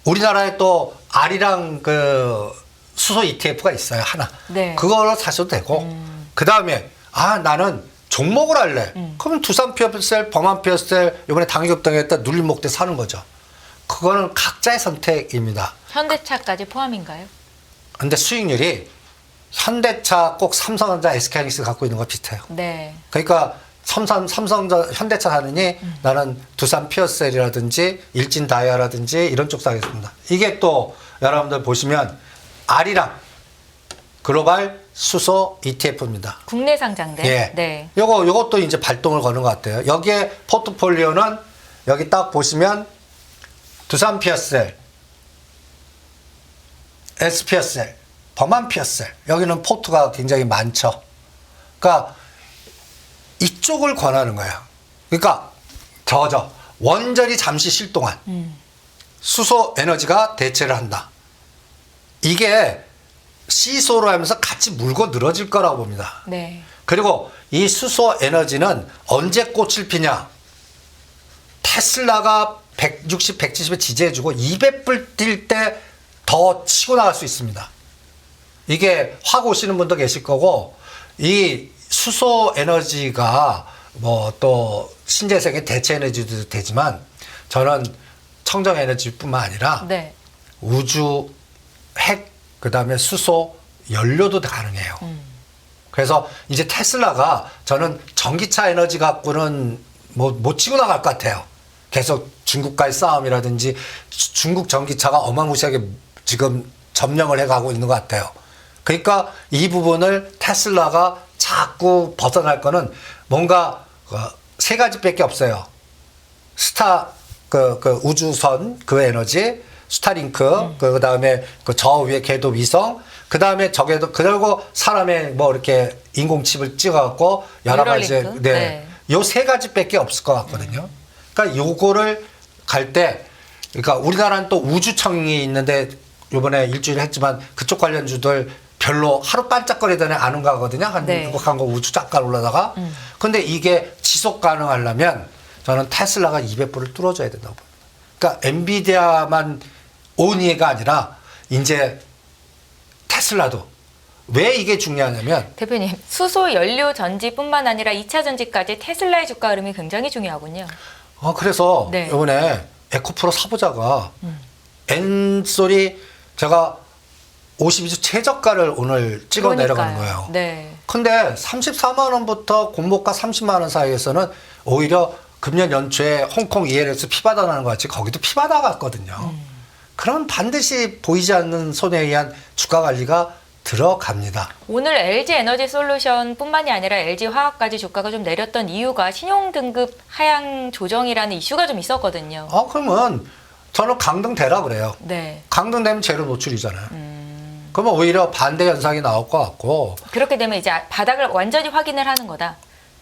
Speaker 1: 우리나라에 또 R이랑 그 수소 ETF가 있어요. 하나.
Speaker 2: 네.
Speaker 1: 그걸 사셔도 되고 그 다음에 나는 종목을 할래. 그러면 두산 피어셀, 범한 피어셀 이번에 당기급등했다 눌림목 때 사는 거죠. 그거는 각자의 선택입니다.
Speaker 2: 현대차까지 포함인가요?
Speaker 1: 근데 수익률이 현대차 꼭 삼성전자, SK하이닉스 갖고 있는 거 비슷해요.
Speaker 2: 네.
Speaker 1: 그러니까 삼성전 현대차 사느니 나는 두산 피어셀이라든지 일진 다이아라든지 이런 쪽 사겠습니다. 이게 또 여러분들 보시면 R이랑 글로벌 수소 ETF입니다.
Speaker 2: 국내 상장된.
Speaker 1: 예.
Speaker 2: 네.
Speaker 1: 요것도 이제 발동을 거는 것 같아요. 여기에 포트폴리오는 여기 딱 보시면 두산 피어셀, S 피어셀, 범한 피어셀 여기는 포트가 굉장히 많죠. 그러니까 이쪽을 권하는 거예요. 그러니까 원전이 잠시 쉴 동안 수소 에너지가 대체를 한다. 이게 시소로 하면서 같이 물고 늘어질 거라고 봅니다.
Speaker 2: 네.
Speaker 1: 그리고 이 수소 에너지는 언제 꽃을 피냐? 테슬라가 160, 170에 지지해주고 200불 뛸 때 더 치고 나갈 수 있습니다. 이게 확 오시는 분도 계실 거고 이 수소 에너지가 뭐 또 신재생의 대체 에너지도 되지만 저는 청정 에너지뿐만 아니라
Speaker 2: 네.
Speaker 1: 우주, 핵, 그 다음에 수소, 연료도 가능해요. 그래서 이제 테슬라가 저는 전기차 에너지 갖고는 못 치고 나갈 것 같아요. 계속 중국과의 싸움이라든지 중국 전기차가 어마무시하게 지금 점령을 해가고 있는 것 같아요. 그러니까 이 부분을 테슬라가 자꾸 벗어날 거는 뭔가 세 가지밖에 없어요. 그 우주선 그 에너지, 스타링크, 그 다음에 그 저 위에 궤도 위성, 그 다음에 저게도 그리고 사람의 뭐 이렇게 인공칩을 찍어갖고 여러 가지
Speaker 2: 네.
Speaker 1: 요 세 가지밖에 없을 것 같거든요. 그러니까 요거를 갈 때, 그러니까 우리나라는 또 우주청이 있는데 요번에 일주일 했지만 그쪽 관련주들 별로 하루 반짝거리더니 안 가거든요.
Speaker 2: 네.
Speaker 1: 한국 우주 잠깐 올라다가. 근데 이게 지속 가능하려면 저는 테슬라가 200불을 뚫어줘야 된다고 봅니다. 그러니까 엔비디아만 오니가 아니라 이제 테슬라도 왜 이게 중요하냐면
Speaker 2: 대표님, 수소 연료 전지뿐만 아니라 2차 전지까지 테슬라의 주가 흐름이 굉장히 중요하군요.
Speaker 1: 그래서
Speaker 2: 네.
Speaker 1: 이번에 에코프로 사보자가 엔솔이 제가 52주 최저가를 오늘 찍어
Speaker 2: 그러니까요.
Speaker 1: 내려가는 거예요.
Speaker 2: 네.
Speaker 1: 근데 34만 원부터 공모가 30만 원 사이에서는 오히려 금년 연초에 홍콩 ELS 피바다 나는 것 같이 거기도 피바다 갔거든요. 그럼 반드시 보이지 않는 손에 의한 주가 관리가 들어갑니다.
Speaker 2: 오늘 LG 에너지 솔루션뿐만이 아니라 LG 화학까지 주가가 좀 내렸던 이유가 신용 등급 하향 조정이라는 이슈가 좀 있었거든요.
Speaker 1: 그러면 저는 강등되라 그래요.
Speaker 2: 네.
Speaker 1: 강등되면 제로 노출이잖아요. 그러면 오히려 반대 현상이 나올 것 같고
Speaker 2: 그렇게 되면 이제 바닥을 완전히 확인을 하는 거다.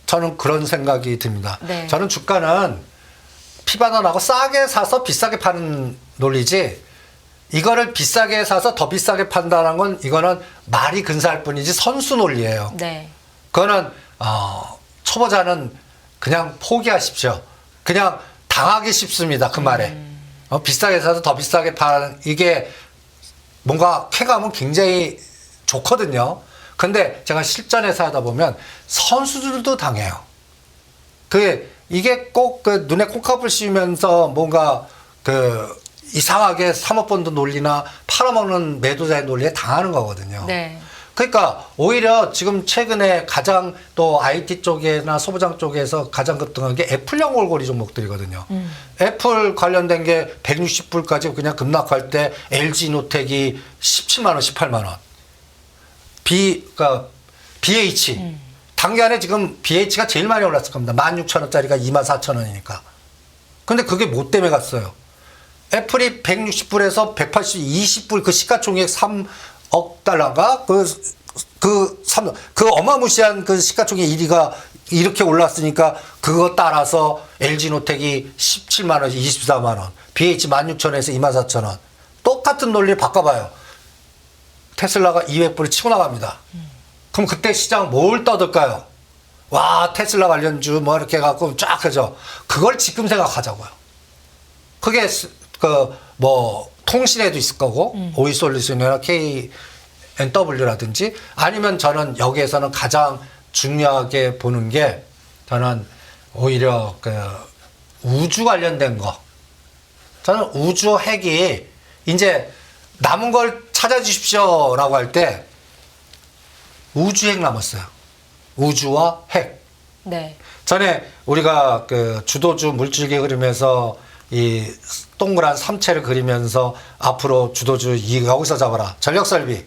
Speaker 1: 저는 그런 생각이 듭니다.
Speaker 2: 네.
Speaker 1: 저는 주가는 피바다나고 싸게 사서 비싸게 파는 논리지 이거를 비싸게 사서 더 비싸게 판다는 건 이거는 말이 근사할 뿐이지 선수 논리예요.
Speaker 2: 네.
Speaker 1: 그거는 초보자는 그냥 포기하십시오. 그냥 당하기 쉽습니다. 그 말에. 비싸게 사서 더 비싸게 파는 이게 뭔가 쾌감은 굉장히 좋거든요. 근데 제가 실전에서 하다 보면 선수들도 당해요. 이게 꼭 그 눈에 콩값을 씌우면서 뭔가 이상하게 사모펀드 논리나 팔아먹는 매도자의 논리에 당하는 거거든요.
Speaker 2: 네.
Speaker 1: 그러니까 오히려 지금 최근에 가장 또 IT 쪽이나 소부장 쪽에서 가장 급등한 게 애플형 올고리 종목들이거든요. 애플 관련된 게 160불까지 그냥 급락할 때 LG노텍이 17만 원, 18만 원. 그러니까 BH. 당연에 지금 BH가 제일 많이 올랐을 겁니다. 16,000원짜리가 24,000원이니까. 근데 그게 뭐 때문에 갔어요? 애플이 160불에서 180, 20불 그 시가총액 3억 달러가 그 어마무시한 그 시가총액 1위가 이렇게 올랐으니까 그거 따라서 LG노텍이 17만 원, 24만 원, BH 16,000원에서 24,000원. 똑같은 논리를 바꿔봐요. 테슬라가 200불을 치고 나갑니다. 그럼 그때 시장 뭘 떠들까요? 와, 테슬라 관련주 뭐 이렇게 해갖고 쫙 하죠. 그걸 지금 생각하자고요. 그게 뭐 통신에도 있을 거고 오이솔루션이나 KNW라든지 아니면 저는 여기에서는 가장 중요하게 보는 게 저는 오히려 그 우주 관련된 거. 저는 우주 핵이 이제 남은 걸 찾아주십시오라고 할 때 우주 핵 남았어요. 우주와 핵.
Speaker 2: 네.
Speaker 1: 전에 우리가 그 주도주 물줄기 그리면서 이 동그란 삼체를 그리면서 앞으로 주도주 여기서 잡아라. 전력 설비,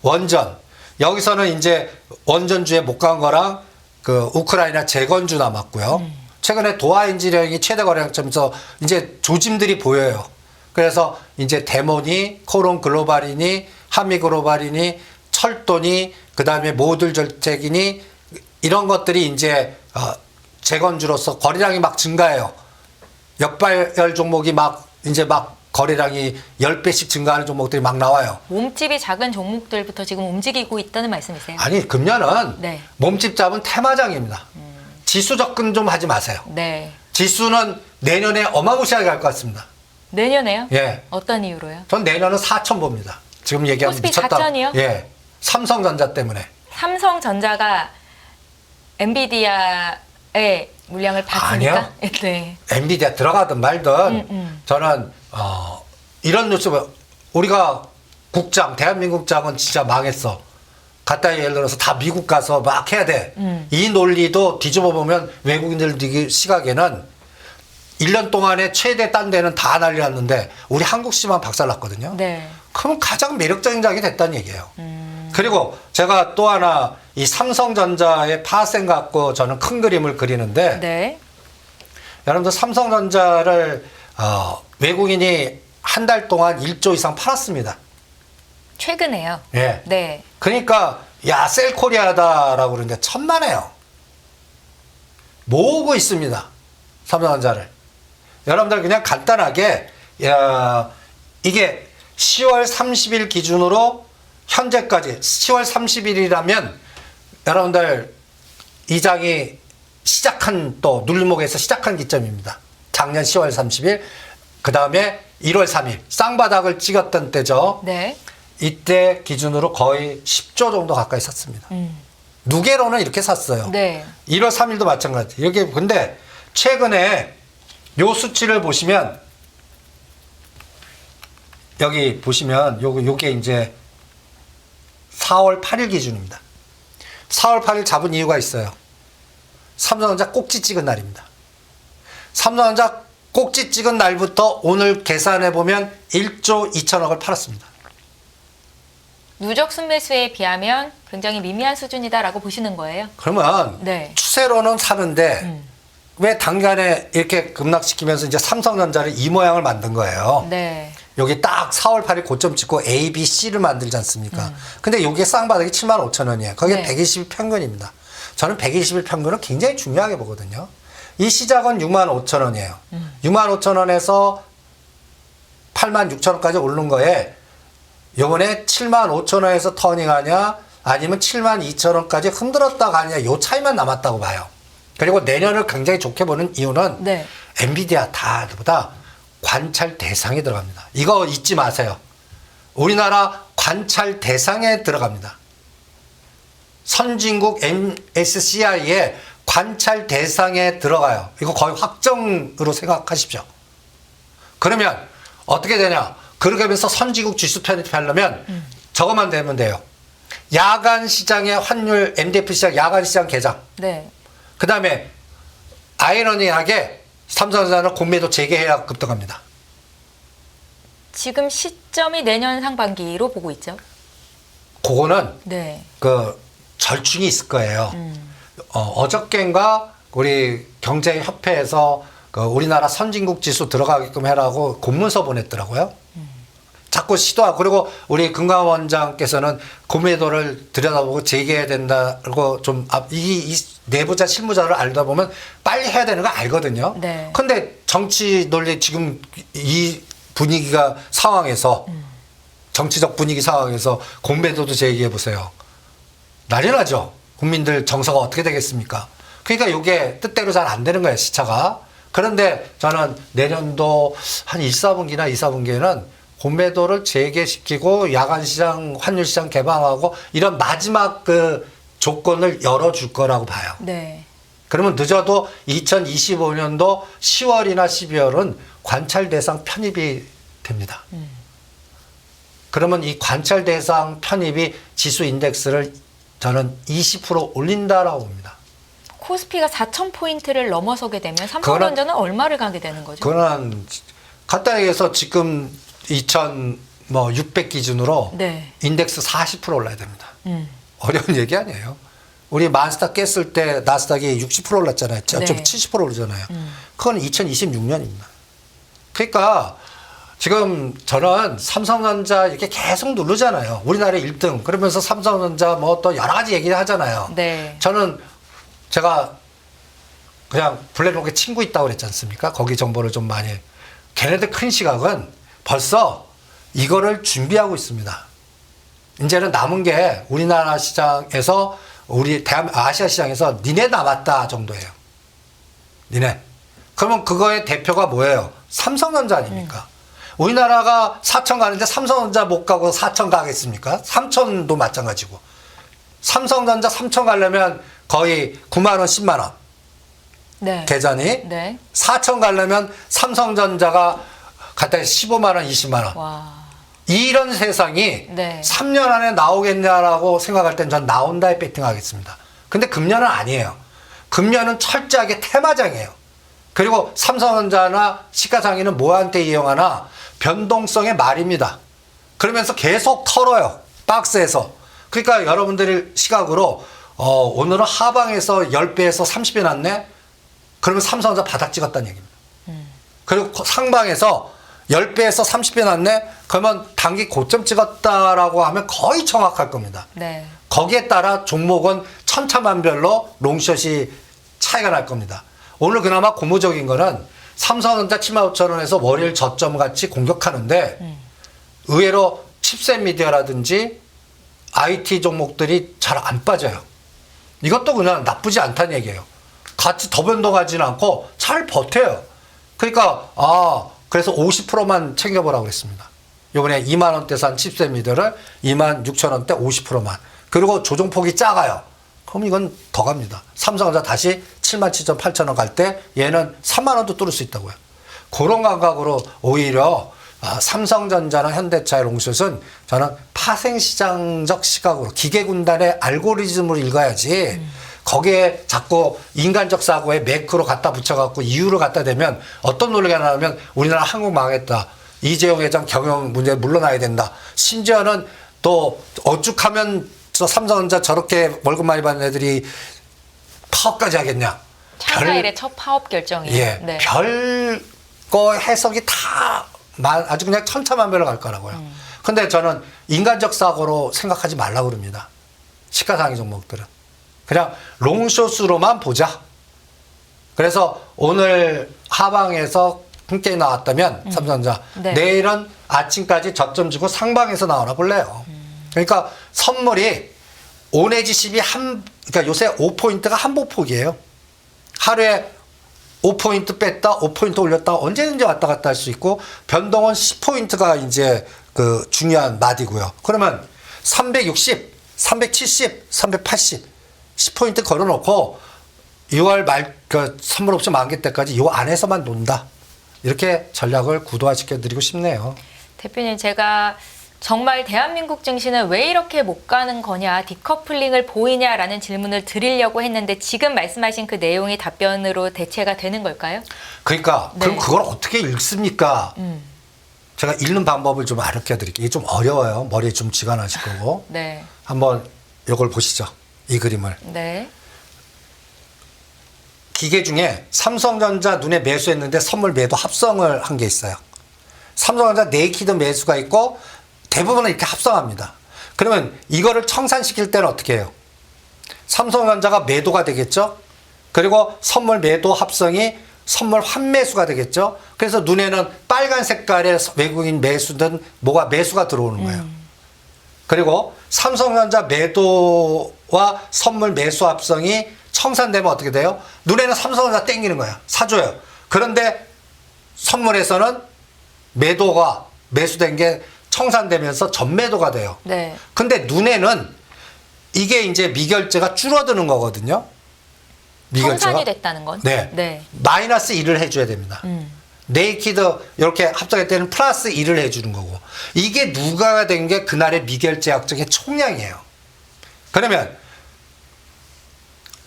Speaker 1: 원전. 여기서는 이제 원전주에 못 간 거랑 그 우크라이나 재건주 남았고요. 최근에 도하 엔지니어링이 최대 거래량점에서 이제 조짐들이 보여요. 그래서 이제 데모니, 코론 글로발이니, 하미 글로발이니, 철도니, 그 다음에 모듈 절책이니 이런 것들이 이제 재건주로서 거래량이 막 증가해요. 역발열 종목이 막 이제 막 거래량이 10배씩 증가하는 종목들이 막 나와요.
Speaker 2: 몸집이 작은 종목들부터 지금 움직이고 있다는 말씀이세요?
Speaker 1: 아니 금년은
Speaker 2: 네.
Speaker 1: 몸집 잡은 테마장입니다. 지수 접근 좀 하지 마세요.
Speaker 2: 네.
Speaker 1: 지수는 내년에 어마무시하게 갈 것 같습니다.
Speaker 2: 내년에요?
Speaker 1: 예.
Speaker 2: 어떤 이유로요?
Speaker 1: 전 내년은 4천 봅니다. 지금 얘기하면
Speaker 2: 코스피
Speaker 1: 미쳤다.
Speaker 2: 4천이요?
Speaker 1: 예. 삼성전자 때문에.
Speaker 2: 삼성전자가 엔비디아의 물량을 받으니까?
Speaker 1: 아니요.
Speaker 2: 네.
Speaker 1: 엔비디아 들어가든 말든 저는 이런 뉴스 우리가 국장 대한민국장은 진짜 망했어. 갖다 예를 들어서 다 미국 가서 막 해야 돼. 이 논리도 뒤집어 보면 외국인들 시각에는 1년 동안에 최대 딴 데는 다 난리 났는데 우리 한국시만 박살났거든요.
Speaker 2: 네.
Speaker 1: 그럼 가장 매력적인 장이 됐다는 얘기예요. 그리고 제가 또 하나 이 삼성전자의 파생 갖고 저는 큰 그림을 그리는데
Speaker 2: 네.
Speaker 1: 여러분들 삼성전자를 외국인이 한 달 동안 1조 이상 팔았습니다.
Speaker 2: 최근에요.
Speaker 1: 예.
Speaker 2: 네.
Speaker 1: 그러니까 야 셀코리아다라고 그러는데 천만에요. 모으고 있습니다. 삼성전자를. 여러분들 그냥 간단하게 이게 10월 30일 기준으로 현재까지 10월 30일이라면 여러분들 이 장이 시작한 또 눌림목에서 시작한 기점입니다. 작년 10월 30일 그 다음에 1월 3일 쌍바닥을 찍었던 때죠.
Speaker 2: 네.
Speaker 1: 이때 기준으로 거의 10조 정도 가까이 샀습니다. 누계로는 이렇게 샀어요.
Speaker 2: 네.
Speaker 1: 1월 3일도 마찬가지. 여기 근데 최근에 요 수치를 보시면 여기 보시면 요게 이제 4월 8일 기준입니다. 4월 8일 잡은 이유가 있어요. 삼성전자 꼭지 찍은 날입니다. 삼성전자 꼭지 찍은 날부터 오늘 계산해 보면 1조 2천억을 팔았습니다.
Speaker 2: 누적 순매수에 비하면 굉장히 미미한 수준이다라고 보시는 거예요?
Speaker 1: 그러면
Speaker 2: 네.
Speaker 1: 추세로는 사는데 왜 단간에 이렇게 급락시키면서 이제 삼성전자를 이 모양을 만든 거예요.
Speaker 2: 네.
Speaker 1: 여기 딱 4월 8일 고점 찍고 A, B, C를 만들지 않습니까? 근데 여기에 쌍바닥이 75,000원이에요. 거기에
Speaker 2: 네.
Speaker 1: 120일 평균입니다. 저는 120일 평균을 굉장히 중요하게 보거든요. 이 시작은 65,000원이에요. 65,000원에서 86,000원까지 오른 거에 요번에 75,000원에서 터닝하냐 아니면 72,000원까지 흔들었다 가냐 요 차이만 남았다고 봐요. 그리고 내년을 굉장히 좋게 보는 이유는
Speaker 2: 네.
Speaker 1: 엔비디아 다보다 관찰 대상에 들어갑니다. 이거 잊지 마세요. 우리나라 관찰 대상에 들어갑니다. 선진국 MSCI에 관찰 대상에 들어가요. 이거 거의 확정으로 생각하십시오. 그러면 어떻게 되냐? 그렇게 하면서 선진국 지수 편입하려면 저것만 되면 돼요. 야간 시장의 환율, MDF 시장 야간 시장 개장.
Speaker 2: 네.
Speaker 1: 그다음에 아이러니하게 삼성전자는 공매도 재개해야 급등합니다.
Speaker 2: 지금 시점이 내년 상반기로 보고 있죠.
Speaker 1: 그거는
Speaker 2: 네.
Speaker 1: 그 절충이 있을 거예요. 어저께인가 우리 경제협회에서 그 우리나라 선진국 지수 들어가게끔 해라고 공문서 보냈더라고요. 자꾸 시도하고, 그리고 우리 금감원장께서는 공매도를 들여다보고 재개해야 된다고 좀 이 내부자 실무자를 알다 보면 빨리 해야 되는 거 알거든요.
Speaker 2: 네.
Speaker 1: 근데 정치 논리 지금 이 분위기가 상황에서 정치적 분위기 상황에서 공매도도 재개해 보세요. 난리 나죠. 국민들 정서가 어떻게 되겠습니까? 그러니까 이게 뜻대로 잘 안 되는 거예요, 시차가. 그런데 저는 내년도 한 1, 4분기나 2, 4분기에는 공매도를 재개시키고 야간 시장, 환율 시장 개방하고 이런 마지막 그 조건을 열어줄 거라고 봐요.
Speaker 2: 네.
Speaker 1: 그러면 늦어도 2025년도 10월이나 12월은 관찰 대상 편입이 됩니다. 그러면 이 관찰 대상 편입이 지수 인덱스를 저는 20% 올린다라고 봅니다.
Speaker 2: 코스피가 4,000포인트를 넘어서게 되면 삼성전자는 얼마를 가게 되는 거죠?
Speaker 1: 그거는 간단히 얘기해서 지금 2,600 기준으로
Speaker 2: 네.
Speaker 1: 인덱스 40% 올라야 됩니다. 어려운 얘기 아니에요. 우리 만스닥 깼을 때 나스닥이 60% 올랐잖아요. 좀
Speaker 2: 네.
Speaker 1: 70% 오르잖아요. 그건 2026년입니다. 그러니까 지금 저는 삼성전자 이렇게 계속 누르잖아요. 우리나라 1등. 그러면서 삼성전자 뭐 또 여러 가지 얘기를 하잖아요.
Speaker 2: 네.
Speaker 1: 저는 제가 그냥 블랙록에 친구 있다고 그랬지 않습니까? 거기 정보를 좀 많이. 걔네들 큰 시각은 벌써 이거를 준비하고 있습니다. 이제는 남은 게 우리나라 시장에서 우리 아시아 시장에서 니네 남았다 정도예요. 니네. 그러면 그거의 대표가 뭐예요? 삼성전자 아닙니까? 우리나라가 4천 가는데 삼성전자 못 가고 4천 가겠습니까? 3천도 마찬가지고. 삼성전자 3천 가려면 거의 9만 원, 10만 원.
Speaker 2: 네.
Speaker 1: 계산이.
Speaker 2: 네.
Speaker 1: 4천 가려면 삼성전자가 갖다 15만 원, 20만 원.
Speaker 2: 와.
Speaker 1: 이런 세상이
Speaker 2: 네.
Speaker 1: 3년 안에 나오겠냐라고 생각할 땐 전 나온다에 배팅하겠습니다. 근데 금년은 아니에요. 금년은 철저하게 테마장이에요. 그리고 삼성전자나 시가상위는 뭐한테 이용하나 변동성의 말입니다. 그러면서 계속 털어요. 박스에서. 그러니까 여러분들의 시각으로 오늘은 하방에서 10배에서 30배 났네? 그러면 삼성전자 바닥 찍었다는 얘기입니다. 그리고 상방에서 10배에서 30배 났네? 그러면 단기 고점 찍었다라고 하면 거의 정확할 겁니다.
Speaker 2: 네.
Speaker 1: 거기에 따라 종목은 천차만별로 롱숏이 차이가 날 겁니다. 오늘 그나마 고무적인 거는 삼성전자 75,000원에서 월요일 저점 같이 공격하는데 의외로 칩셋 미디어라든지 IT 종목들이 잘 안 빠져요. 이것도 그냥 나쁘지 않다는 얘기예요. 같이 더 변동하지는 않고 잘 버텨요. 그러니까 그래서 50%만 챙겨보라고 했습니다. 이번에 2만 원대 산 칩셋 미디어를 26,000원대 50%만. 그리고 조정폭이 작아요. 그럼 이건 더 갑니다. 삼성전자 다시 77,800원 갈 때 얘는 3만 원도 뚫을 수 있다고요. 그런 감각으로 오히려 삼성전자나 현대차의 롱숏은 저는 파생시장적 시각으로 기계군단의 알고리즘으로 읽어야지 거기에 자꾸 인간적 사고에 매크로 갖다 붙여갖고 이유를 갖다 대면 어떤 논리가 나오면 우리나라 한국 망했다. 이재용 회장 경영 문제 물러나야 된다. 심지어는 또 어죽하면 저 삼성전자 저렇게 월급 많이 받는 애들이 파업까지 하겠냐.
Speaker 2: 창사 일의 첫 파업 결정이에요.
Speaker 1: 예,
Speaker 2: 네.
Speaker 1: 별거 해석이 다 아주 그냥 천차만별로 갈 거라고요. 근데 저는 인간적 사고로 생각하지 말라고 그럽니다. 시가상위 종목들은. 그냥 롱숏으로만 보자. 그래서 오늘 하방에서 품격이 나왔다면 삼성전자
Speaker 2: 네.
Speaker 1: 내일은 아침까지 저점 주고 상방에서 나오나 볼래요. 그러니까 선물이 5 내지 10이 그러니까 요새 5포인트가 한보폭이에요. 하루에 5포인트 뺐다, 5포인트 올렸다, 언제든지 왔다 갔다 할 수 있고, 변동은 10포인트가 이제 그 중요한 마디고요. 그러면 360, 370, 380, 10포인트 걸어놓고 6월 말, 그 선물 옵션 만기 때까지 요 안에서만 논다. 이렇게 전략을 구도화시켜 드리고 싶네요.
Speaker 2: 대표님, 제가 정말 대한민국 증시는 왜 이렇게 못 가는 거냐, 디커플링을 보이냐라는 질문을 드리려고 했는데 지금 말씀하신 그 내용이 답변으로 대체가 되는 걸까요?
Speaker 1: 그러니까
Speaker 2: 네.
Speaker 1: 그럼 그걸 어떻게 읽습니까? 제가 읽는 방법을 좀 알려 드릴게요. 이게 좀 어려워요. 머리에 좀 쥐가 나실 거고.
Speaker 2: 네.
Speaker 1: 한번 이걸 보시죠. 이 그림을.
Speaker 2: 네.
Speaker 1: 기계 중에 삼성전자 눈에 매수했는데 선물 매도 합성을 한 게 있어요. 삼성전자 네이키드 매수가 있고 대부분은 이렇게 합성합니다. 그러면 이거를 청산시킬 때는 어떻게 해요? 삼성전자가 매도가 되겠죠? 그리고 선물 매도 합성이 선물 환매수가 되겠죠? 그래서 눈에는 빨간 색깔의 외국인 매수든 뭐가 매수가 들어오는 거예요. 그리고 삼성전자 매도와 선물 매수 합성이 청산되면 어떻게 돼요? 눈에는 삼성전자 땡기는 거야. 사줘요. 그런데 선물에서는 매도가 매수된 게 청산되면서 전매도가 돼요.
Speaker 2: 네.
Speaker 1: 근데 눈에는 이게 이제 미결제가 줄어드는 거거든요.
Speaker 2: 청산이 됐다는 건?
Speaker 1: 네.
Speaker 2: 네.
Speaker 1: 마이너스 1을 해줘야 됩니다. 네이키드 이렇게 합성할 때는 플러스 1을 해주는 거고. 이게 누가가 된 게 그날의 미결제 약정의 총량이에요. 그러면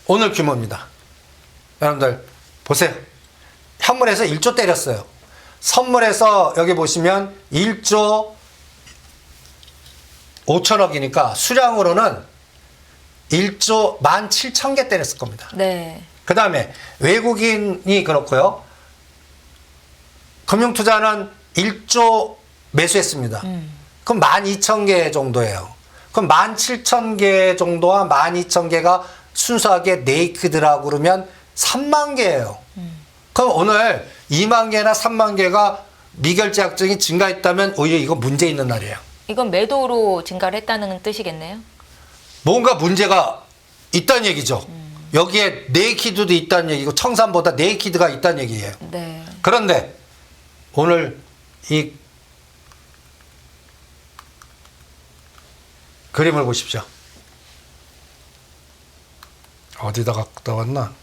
Speaker 1: 오늘 규모입니다. 여러분들 보세요. 현물에서 1조 때렸어요. 선물에서 여기 보시면 1조 5천억이니까 수량으로는 1조 17,000개 때렸을 겁니다.
Speaker 2: 네.
Speaker 1: 그 다음에 외국인이 그렇고요. 금융투자는 1조 매수했습니다. 그럼 12,000개 정도예요. 그럼 17,000개 정도와 12,000개가 순수하게 네이키드라고 그러면 3만 개예요. 그럼 오늘 2만 개나 3만 개가 미결제 약정이 증가했다면 오히려 이거 문제 있는 날이에요.
Speaker 2: 이건 매도로 증가를 했다는 뜻이겠네요.
Speaker 1: 뭔가 문제가 있다는 얘기죠. 여기에 네이키드도 있다는 얘기고 청산보다 네이키드가 있다는 얘기예요.
Speaker 2: 네.
Speaker 1: 그런데 오늘 이 그림을 보십시오. 어디다 갖다 왔나?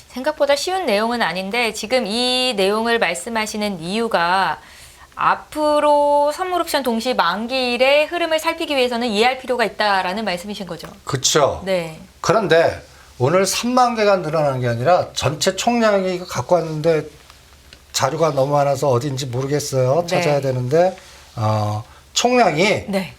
Speaker 2: 생각보다 쉬운 내용은 아닌데 지금 이 내용을 말씀하시는 이유가 앞으로 선물옵션 동시 만기일의 흐름을 살피기 위해서는 이해할 필요가 있다라는 말씀이신 거죠.
Speaker 1: 그렇죠.
Speaker 2: 네.
Speaker 1: 그런데 오늘 3만 개가 늘어나는 게 아니라 전체 총량이 이거 갖고 왔는데 자료가 너무 많아서 어딘지 모르겠어요.
Speaker 2: 네.
Speaker 1: 찾아야 되는데 총량이
Speaker 2: 네.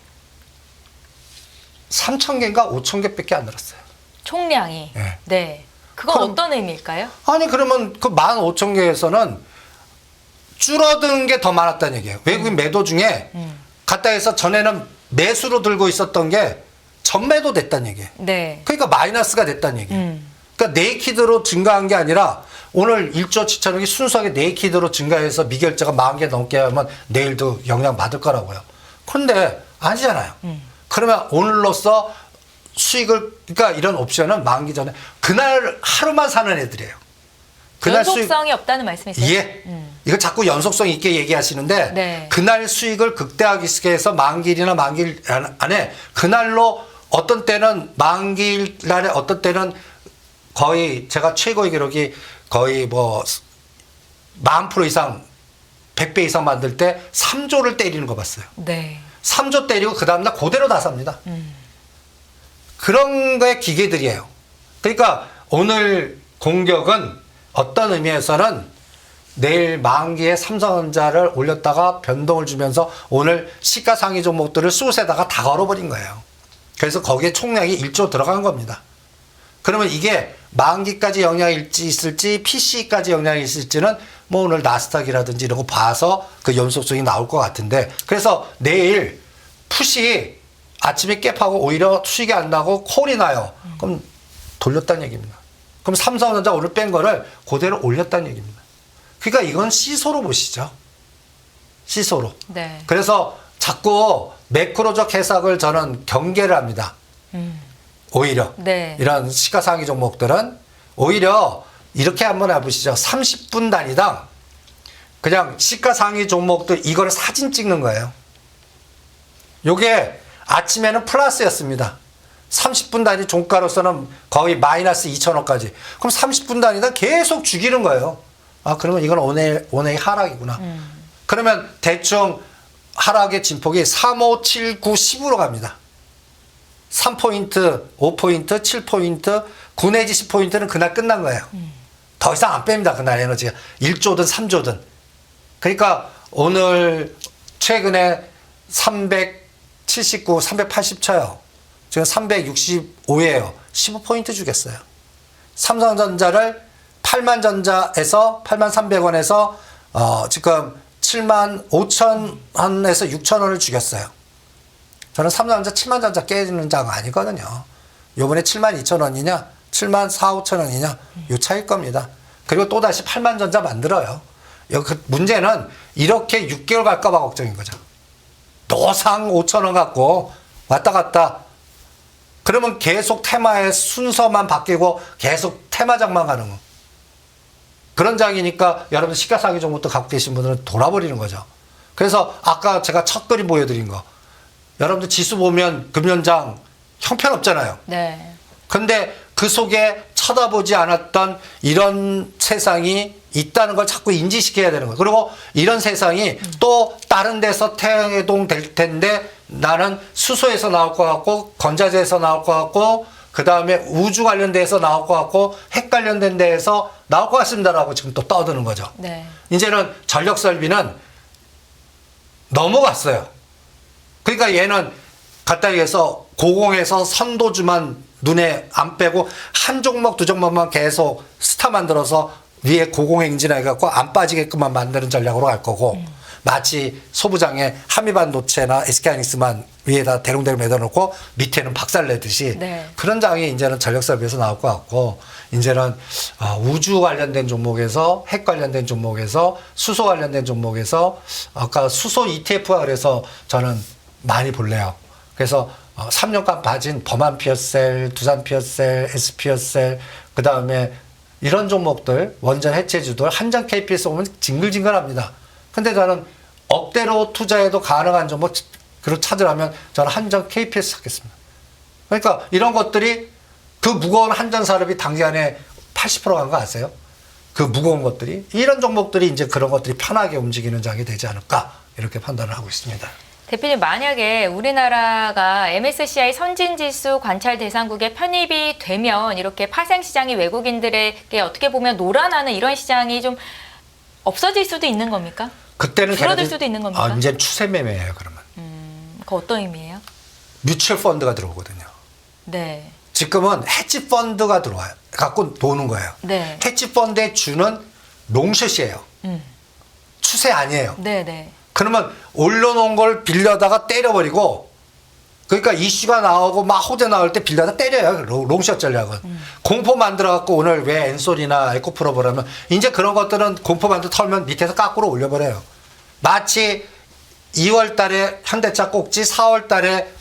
Speaker 1: 3,000개인가 5,000개밖에 안 늘었어요.
Speaker 2: 총량이.
Speaker 1: 네.
Speaker 2: 네. 그건
Speaker 1: 그럼-
Speaker 2: 어떤 의미일까요?
Speaker 1: 아니 그러면 그 15,000개에서는 줄어든 게 더 많았다는 얘기예요. 외국인 매도 중에 갖다 해서 전에는 매수로 들고 있었던 게 전매도 됐다는 얘기예요.
Speaker 2: 네.
Speaker 1: 그러니까 마이너스가 됐다는 얘기예요. 그러니까 네이키드로 증가한 게 아니라 오늘 1조 7천억이 순수하게 네이키드로 증가해서 미결제가 10,000개 넘게 하면 내일도 영향 받을 거라고요. 그런데 아니잖아요. 그러면 오늘로써 수익을, 그러니까 이런 옵션은 만기 전에 그날 하루만 사는 애들이에요. 그날
Speaker 2: 연속성이 없다는 말씀이세요?
Speaker 1: 예. 이거 자꾸 연속성 있게 얘기하시는데
Speaker 2: 네.
Speaker 1: 그날 수익을 극대화하기 해서 만기일이나 만기일 안에 그날로 어떤 때는 만기일 날에 어떤 때는 거의 제가 최고의 기록이 거의 뭐 10,000% 이상 100배 이상 만들 때 3조를 때리는 거 봤어요.
Speaker 2: 네.
Speaker 1: 3조 때리고 그 다음날 그대로 다 삽니다. 그런 거의 기계들이에요. 그러니까 오늘 공격은 어떤 의미에서는 내일 만기에 삼성전자를 올렸다가 변동을 주면서 오늘 시가상위 종목들을 숏에다가 다 걸어버린 거예요. 그래서 거기에 총량이 1조 들어간 겁니다. 그러면 이게 만기까지 영향이 있을지 PC까지 영향이 있을지는 뭐 오늘 나스닥이라든지 이런 거 봐서 그 연속성이 나올 것 같은데, 그래서 내일 푸시 아침에 갭하고 오히려 수익이 안 나고 콜이 나요. 그럼 돌렸다는 얘기입니다. 그럼 삼성전자 오늘 뺀 거를 그대로 올렸다는 얘기입니다. 그러니까 이건 시소로 보시죠. 시소로.
Speaker 2: 네.
Speaker 1: 그래서 자꾸 매크로적 해석을 저는 경계를 합니다. 오히려
Speaker 2: 네.
Speaker 1: 이런 시가상위 종목들은 오히려 이렇게 한번 해보시죠. 30분 단위당 그냥 시가상위 종목들 이걸 사진 찍는 거예요. 요게 아침에는 플러스였습니다. 30분 단위 종가로서는 거의 마이너스 2천억까지. 그럼 30분 단위당 계속 죽이는 거예요. 아, 그러면 이건 오늘 하락이구나. 그러면 대충 하락의 진폭이 3, 5, 7, 9, 10으로 갑니다. 3포인트, 5포인트, 7포인트, 9 내지 10포인트는 그날 끝난 거예요. 더 이상 안 뺍니다. 그날 에너지가. 1조든 3조든. 그러니까 오늘 최근에 379, 380 쳐요. 지금 365예요. 15포인트 주겠어요. 삼성전자를 8만 전자에서 8만 300원에서 지금 7만 5천 원에서 6천 원을 주겠어요. 저는 삼성전자 7만 전자 깨지는 장 아니거든요. 요번에 7만 2천 원이냐 7만 4, 5천 원이냐 요 차일 겁니다. 그리고 또다시 8만 전자 만들어요. 그 문제는 이렇게 6개월 갈까 봐 걱정인 거죠. 노상 5천 원 갖고 왔다 갔다 그러면 계속 테마의 순서만 바뀌고 계속 테마장만 가는 거. 그런 장이니까 여러분 시가상위 종목도 갖고 계신 분들은 돌아버리는 거죠. 그래서 아까 제가 첫 그림 보여드린 거 여러분들 지수 보면 금연장 형편없잖아요.
Speaker 2: 네.
Speaker 1: 근데 그 속에 쳐다보지 않았던 이런 세상이 있다는 걸 자꾸 인지시켜야 되는 거예요. 그리고 이런 세상이 또 다른 데서 태동될 텐데 나는 수소에서 나올 것 같고 건자재에서 나올 것 같고 그 다음에 우주 관련돼서 나올 것 같고 핵 관련된 데에서 나올 것 같습니다라고 지금 또 떠드는 거죠.
Speaker 2: 네.
Speaker 1: 이제는 전력 설비는 넘어갔어요. 그러니까 얘는 갖다 얘기해서 고공에서 선도주만 눈에 안 빼고 한 종목 두 종목만 계속 스타 만들어서 위에 고공행진해 갖고 안 빠지게끔만 만드는 전략으로 갈 거고 마치 소부장에 한미반도체나 SK하이닉스만 위에다 대롱대롱 매달아놓고 밑에는 박살내듯이
Speaker 2: 네.
Speaker 1: 그런 장이 이제는 전력설비에서 나올 것 같고 이제는 우주 관련된 종목에서 핵 관련된 종목에서 수소 관련된 종목에서 아까 수소 ETF가 그래서 저는 많이 볼래요. 그래서 3년간 빠진 범한 피어셀, 두산 피어셀, S 피어셀 그 다음에 이런 종목들 원전 해체주들 한전 KPS 오면 징글징글합니다. 근데 저는 억대로 투자해도 가능한 종목 그걸 찾으라면 저는 한전 KPS 찾겠습니다. 그러니까 이런 것들이 그 무거운 한전 산업이 단기간에 80% 간 거 아세요? 그 무거운 것들이 이런 종목들이 이제 그런 것들이 편하게 움직이는 장이 되지 않을까 이렇게 판단을 하고 있습니다.
Speaker 2: 대표님, 만약에 우리나라가 MSCI 선진지수 관찰 대상국에 편입이 되면 이렇게 파생시장이 외국인들에게 어떻게 보면 놀아나는 이런 시장이 좀 없어질 수도 있는 겁니까?
Speaker 1: 그때는
Speaker 2: 줄어들 수도 있는 겁니까?
Speaker 1: 이제 추세 매매예요. 그러면
Speaker 2: 그 어떤 의미예요?
Speaker 1: 뮤추얼 펀드가 들어오거든요.
Speaker 2: 네.
Speaker 1: 지금은 헤지 펀드가 들어와요. 갖고 노는 거예요.
Speaker 2: 네.
Speaker 1: 헤지 펀드의 주는 롱숏이에요. 추세 아니에요.
Speaker 2: 네, 네.
Speaker 1: 그러면 올려놓은 걸 빌려다가 때려버리고 그러니까 이슈가 나오고 막 호재 나올 때 빌려다 때려요. 롱숏 전략은. 공포 만들어갖고 오늘 왜 엔솔이나 에코프로 보라면 이제 그런 것들은 공포 만들어 털면 밑에서 까꾸로 올려버려요. 마치 2월 달에 현대차 꼭지 4월 달에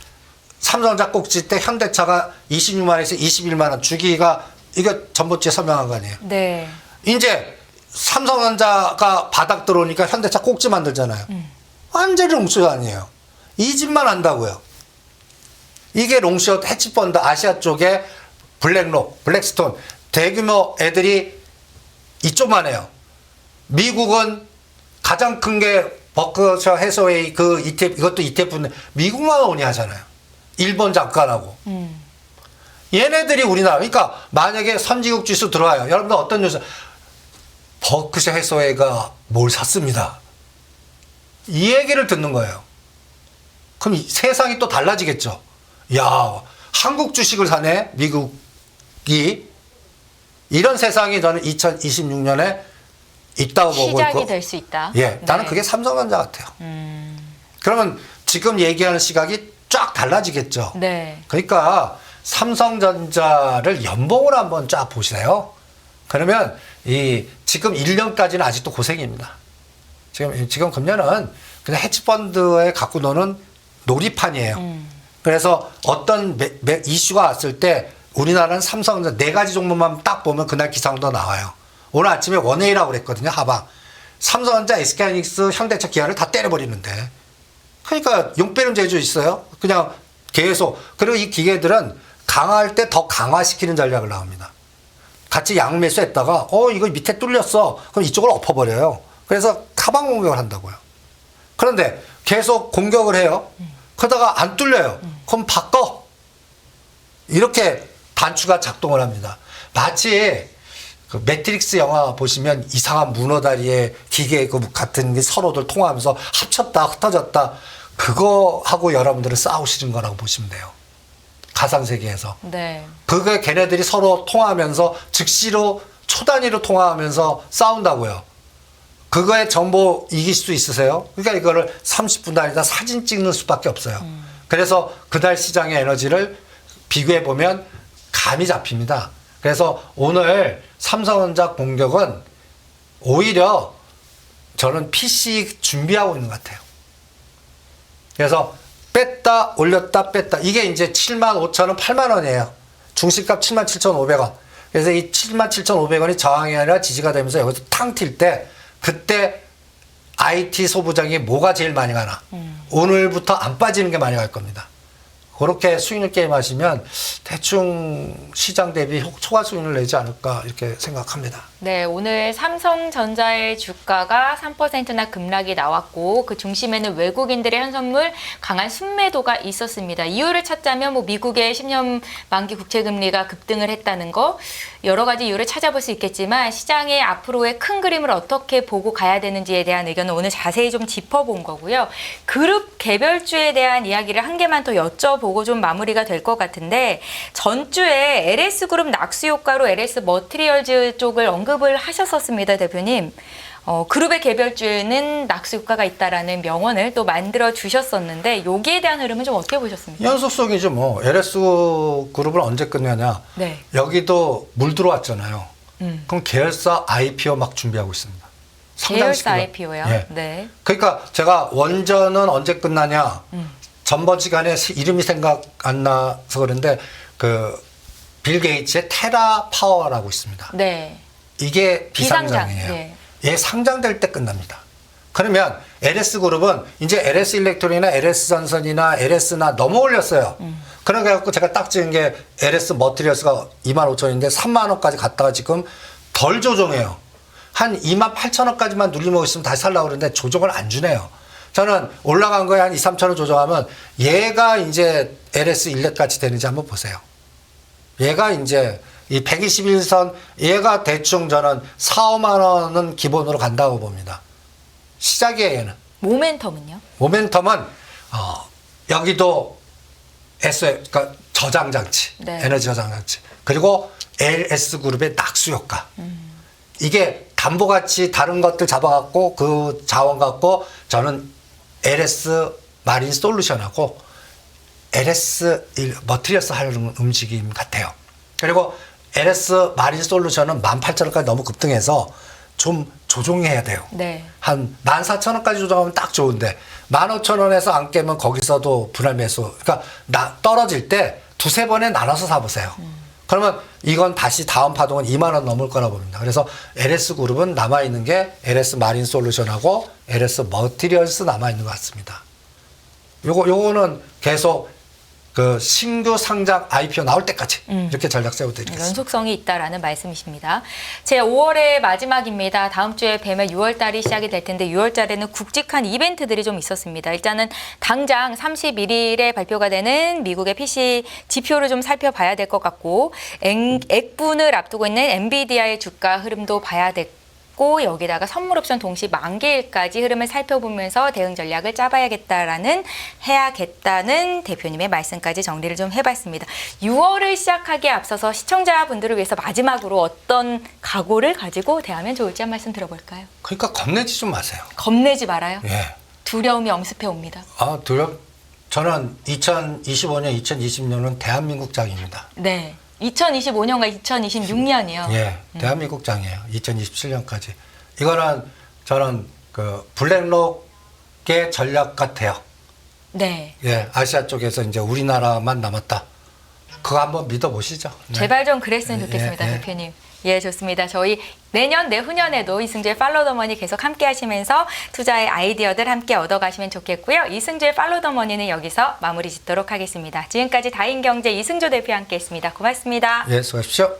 Speaker 1: 삼성전자 꼭지 때 현대차가 26만원에서 21만원 주기가 이거 전번주에 설명한 거 아니에요.
Speaker 2: 네.
Speaker 1: 이제 삼성전자가 바닥 들어오니까 현대차 꼭지 만들잖아요. 완전히 롱숏 아니에요. 이 집만 한다고요. 이게 롱숏 헤지펀드 아시아 쪽에 블랙록, 블랙스톤 대규모 애들이 이쪽만 해요. 미국은 가장 큰 게 버크셔 해서웨이 그 ETF 이것도 ETF인데 미국만 오니 하잖아요. 일본 잠깐하고. 얘네들이 우리나라 그러니까 만약에 선진국 지수 들어와요. 여러분들 어떤 뉴스 버크셔 해서웨이가 뭘 샀습니다. 이 얘기를 듣는 거예요. 그럼 세상이 또 달라지겠죠. 야, 한국 주식을 사네, 미국이. 이런 세상이 저는 2026년에 있다고 보고 있고.
Speaker 2: 시작이 될 수 있다.
Speaker 1: 예, 나는
Speaker 2: 네.
Speaker 1: 그게 삼성전자 같아요. 그러면 지금 얘기하는 시각이 쫙 달라지겠죠.
Speaker 2: 네.
Speaker 1: 그러니까 삼성전자를 연봉을 한번 쫙 보세요. 그러면 지금 1년까지는 아직도 고생입니다. 지금 금년은 그냥 헤지펀드에 갖고 노는 놀이판이에요. 그래서 어떤 이슈가 왔을 때 우리나라는 삼성전자 4가지 종목만 딱 보면 그날 기상도 나와요. 오늘 아침에 원웨이라고 그랬거든요. 하방. 삼성전자, SK하이닉스, 현대차, 기아를 다 때려버리는데. 그러니까 용 빼는 재주 있어요. 그냥 계속. 그리고 이 기계들은 강화할 때 더 강화시키는 전략을 나옵니다. 같이 양매수 했다가 이거 밑에 뚫렸어. 그럼 이쪽을 엎어버려요. 그래서 하방 공격을 한다고요. 그런데 계속 공격을 해요. 그러다가 안 뚫려요. 그럼 바꿔. 이렇게 단추가 작동을 합니다. 마치 그 매트릭스 영화 보시면 이상한 문어다리에 기계 그 같은 게 서로들 통하면서 합쳤다 흩어졌다 그거하고 여러분들은 싸우시는 거라고 보시면 돼요. 가상세계에서.
Speaker 2: 네.
Speaker 1: 그게 걔네들이 서로 통하면서 즉시로 초단위로 통화하면서 싸운다고요. 그거에 정보 이길 수 있으세요? 그러니까 이거를 30분 단위다 사진 찍는 수밖에 없어요. 그래서 그날 시장의 에너지를 비교해 보면 감이 잡힙니다. 그래서 오늘 삼성전자 공격은 오히려 저는 PC 준비하고 있는 것 같아요. 그래서 뺐다 올렸다 뺐다 이게 이제 75,000원 8만원이에요. 중시값 77,500원. 그래서 이 77,500원이 저항이 아니라 지지가 되면서 여기서 탕 튈 때 그때 IT 소부장이 뭐가 제일 많이 가나. 오늘부터 안 빠지는 게 많이 갈 겁니다. 그렇게 수익률 게임 하시면 대충 시장 대비 초과 수익률을 내지 않을까 이렇게 생각합니다.
Speaker 2: 네, 오늘 삼성전자의 주가가 3%나 급락이 나왔고 그 중심에는 외국인들의 현선물 강한 순매도가 있었습니다. 이유를 찾자면 뭐 미국의 10년 만기 국채금리가 급등을 했다는 거 여러 가지 이유를 찾아볼 수 있겠지만 시장의 앞으로의 큰 그림을 어떻게 보고 가야 되는지에 대한 의견을 오늘 자세히 좀 짚어본 거고요. 그룹 개별주에 대한 이야기를 한 개만 더 여쭤보고 좀 마무리가 될 것 같은데 전주에 LS그룹 낙수 효과로 LS 머티리얼즈 쪽을 언급을 하셨었습니다, 대표님. 그룹의 개별주에는 낙수 효과가 있다라는 명언을 또 만들어 주셨었는데 여기에 대한 흐름은 좀 어떻게 보셨습니까?
Speaker 1: 연속성이죠. 뭐 LS 그룹을 언제 끝내냐.
Speaker 2: 네.
Speaker 1: 여기도 물 들어왔잖아요. 그럼 계열사 IPO 막 준비하고 있습니다.
Speaker 2: 계열사 IPO요?
Speaker 1: 예.
Speaker 2: 네.
Speaker 1: 그러니까 제가 원전은 언제 끝나냐. 전번 시간에 이름이 생각 안 나서 그런데 그 빌 게이츠의 테라 파워라고 있습니다.
Speaker 2: 네.
Speaker 1: 이게 비상장이에요.
Speaker 2: 네.
Speaker 1: 얘 상장될 때 끝납니다. 그러면 LS그룹은 이제 LS일렉트론이나 LS전선이나 LS나 너무 올렸어요. 그래갖고 제가 딱 찍은 게 LS 머티리얼스가 25,000원인데 3만원까지 갔다가 지금 덜 조정해요. 한 28,000원까지만 눌리면 있으면 다시 살라고 그러는데 조정을 안 주네요. 저는 올라간 거에 한 2, 3,000원 조정하면 얘가 이제 LS일렉 같이 되는지 한번 보세요. 얘가 이제 이 121선 얘가 대충 저는 4, 5만 원은 기본으로 간다고 봅니다. 시작이에요, 얘는.
Speaker 2: 모멘텀은요?
Speaker 1: 모멘텀은 여기도 그러니까 저장 장치,
Speaker 2: 네.
Speaker 1: 에너지 저장 장치. 그리고 LS 그룹의 낙수 효과. 이게 담보같이 다른 것들 잡아갖고 그 자원 갖고 저는 LS 마린 솔루션하고 LS 머티리얼스 하려는 움직임 같아요. 그리고 LS 마린 솔루션은 18,000원까지 너무 급등해서 좀 조정해야 돼요.
Speaker 2: 네.
Speaker 1: 한 14,000원까지 조정하면 딱 좋은데 15,000원에서 안 깨면 거기서도 분할 매수. 그러니까 떨어질 때 두세 번에 나눠서 사보세요. 그러면 이건 다시 다음 파동은 2만 원 넘을 거라 봅니다. 그래서 LS 그룹은 남아있는 게 LS 마린 솔루션하고 LS 머티리얼스 남아있는 것 같습니다. 요거는 계속 그 신규 상장 IPO 나올 때까지 이렇게 전략 세워드리겠습니다.
Speaker 2: 연속성이 있다라는 말씀이십니다. 제 5월의 마지막입니다. 다음 주에 뵈면 6월 달이 시작이 될 텐데 6월 달에는 굵직한 이벤트들이 좀 있었습니다. 일단은 당장 31일에 발표가 되는 미국의 PC 지표를 좀 살펴봐야 될 것 같고 액분을 앞두고 있는 엔비디아의 주가 흐름도 봐야 되고 여기다가 선물 옵션 동시 만기일까지 흐름을 살펴보면서 대응 전략을 해야겠다는 대표님의 말씀까지 정리를 좀 해봤습니다. 6월을 시작하기에 앞서서 시청자분들을 위해서 마지막으로 어떤 각오를 가지고 대하면 좋을지 한 말씀 들어볼까요?
Speaker 1: 그러니까 겁내지 좀 마세요.
Speaker 2: 겁내지 말아요.
Speaker 1: 예.
Speaker 2: 두려움이 엄습해 옵니다.
Speaker 1: 저는 2025년, 2020년은 대한민국 장입니다.
Speaker 2: 네. 2025년과 2026년이요.
Speaker 1: 예, 대한민국 장이에요. 2027년까지. 이거는 저는 그 블랙록의 전략 같아요.
Speaker 2: 네.
Speaker 1: 예, 아시아 쪽에서 이제 우리나라만 남았다. 그거 한번 믿어보시죠. 네.
Speaker 2: 제발 좀 그랬으면 좋겠습니다,
Speaker 1: 예.
Speaker 2: 대표님. 예, 좋습니다. 저희 내년, 내후년에도 이승주의 팔로우 더 머니 계속 함께 하시면서 투자의 아이디어들 함께 얻어가시면 좋겠고요. 이승주의 팔로우 더 머니는 여기서 마무리 짓도록 하겠습니다. 지금까지 다인경제 이승주 대표와 함께 했습니다. 고맙습니다.
Speaker 1: 예, 수고하십시오.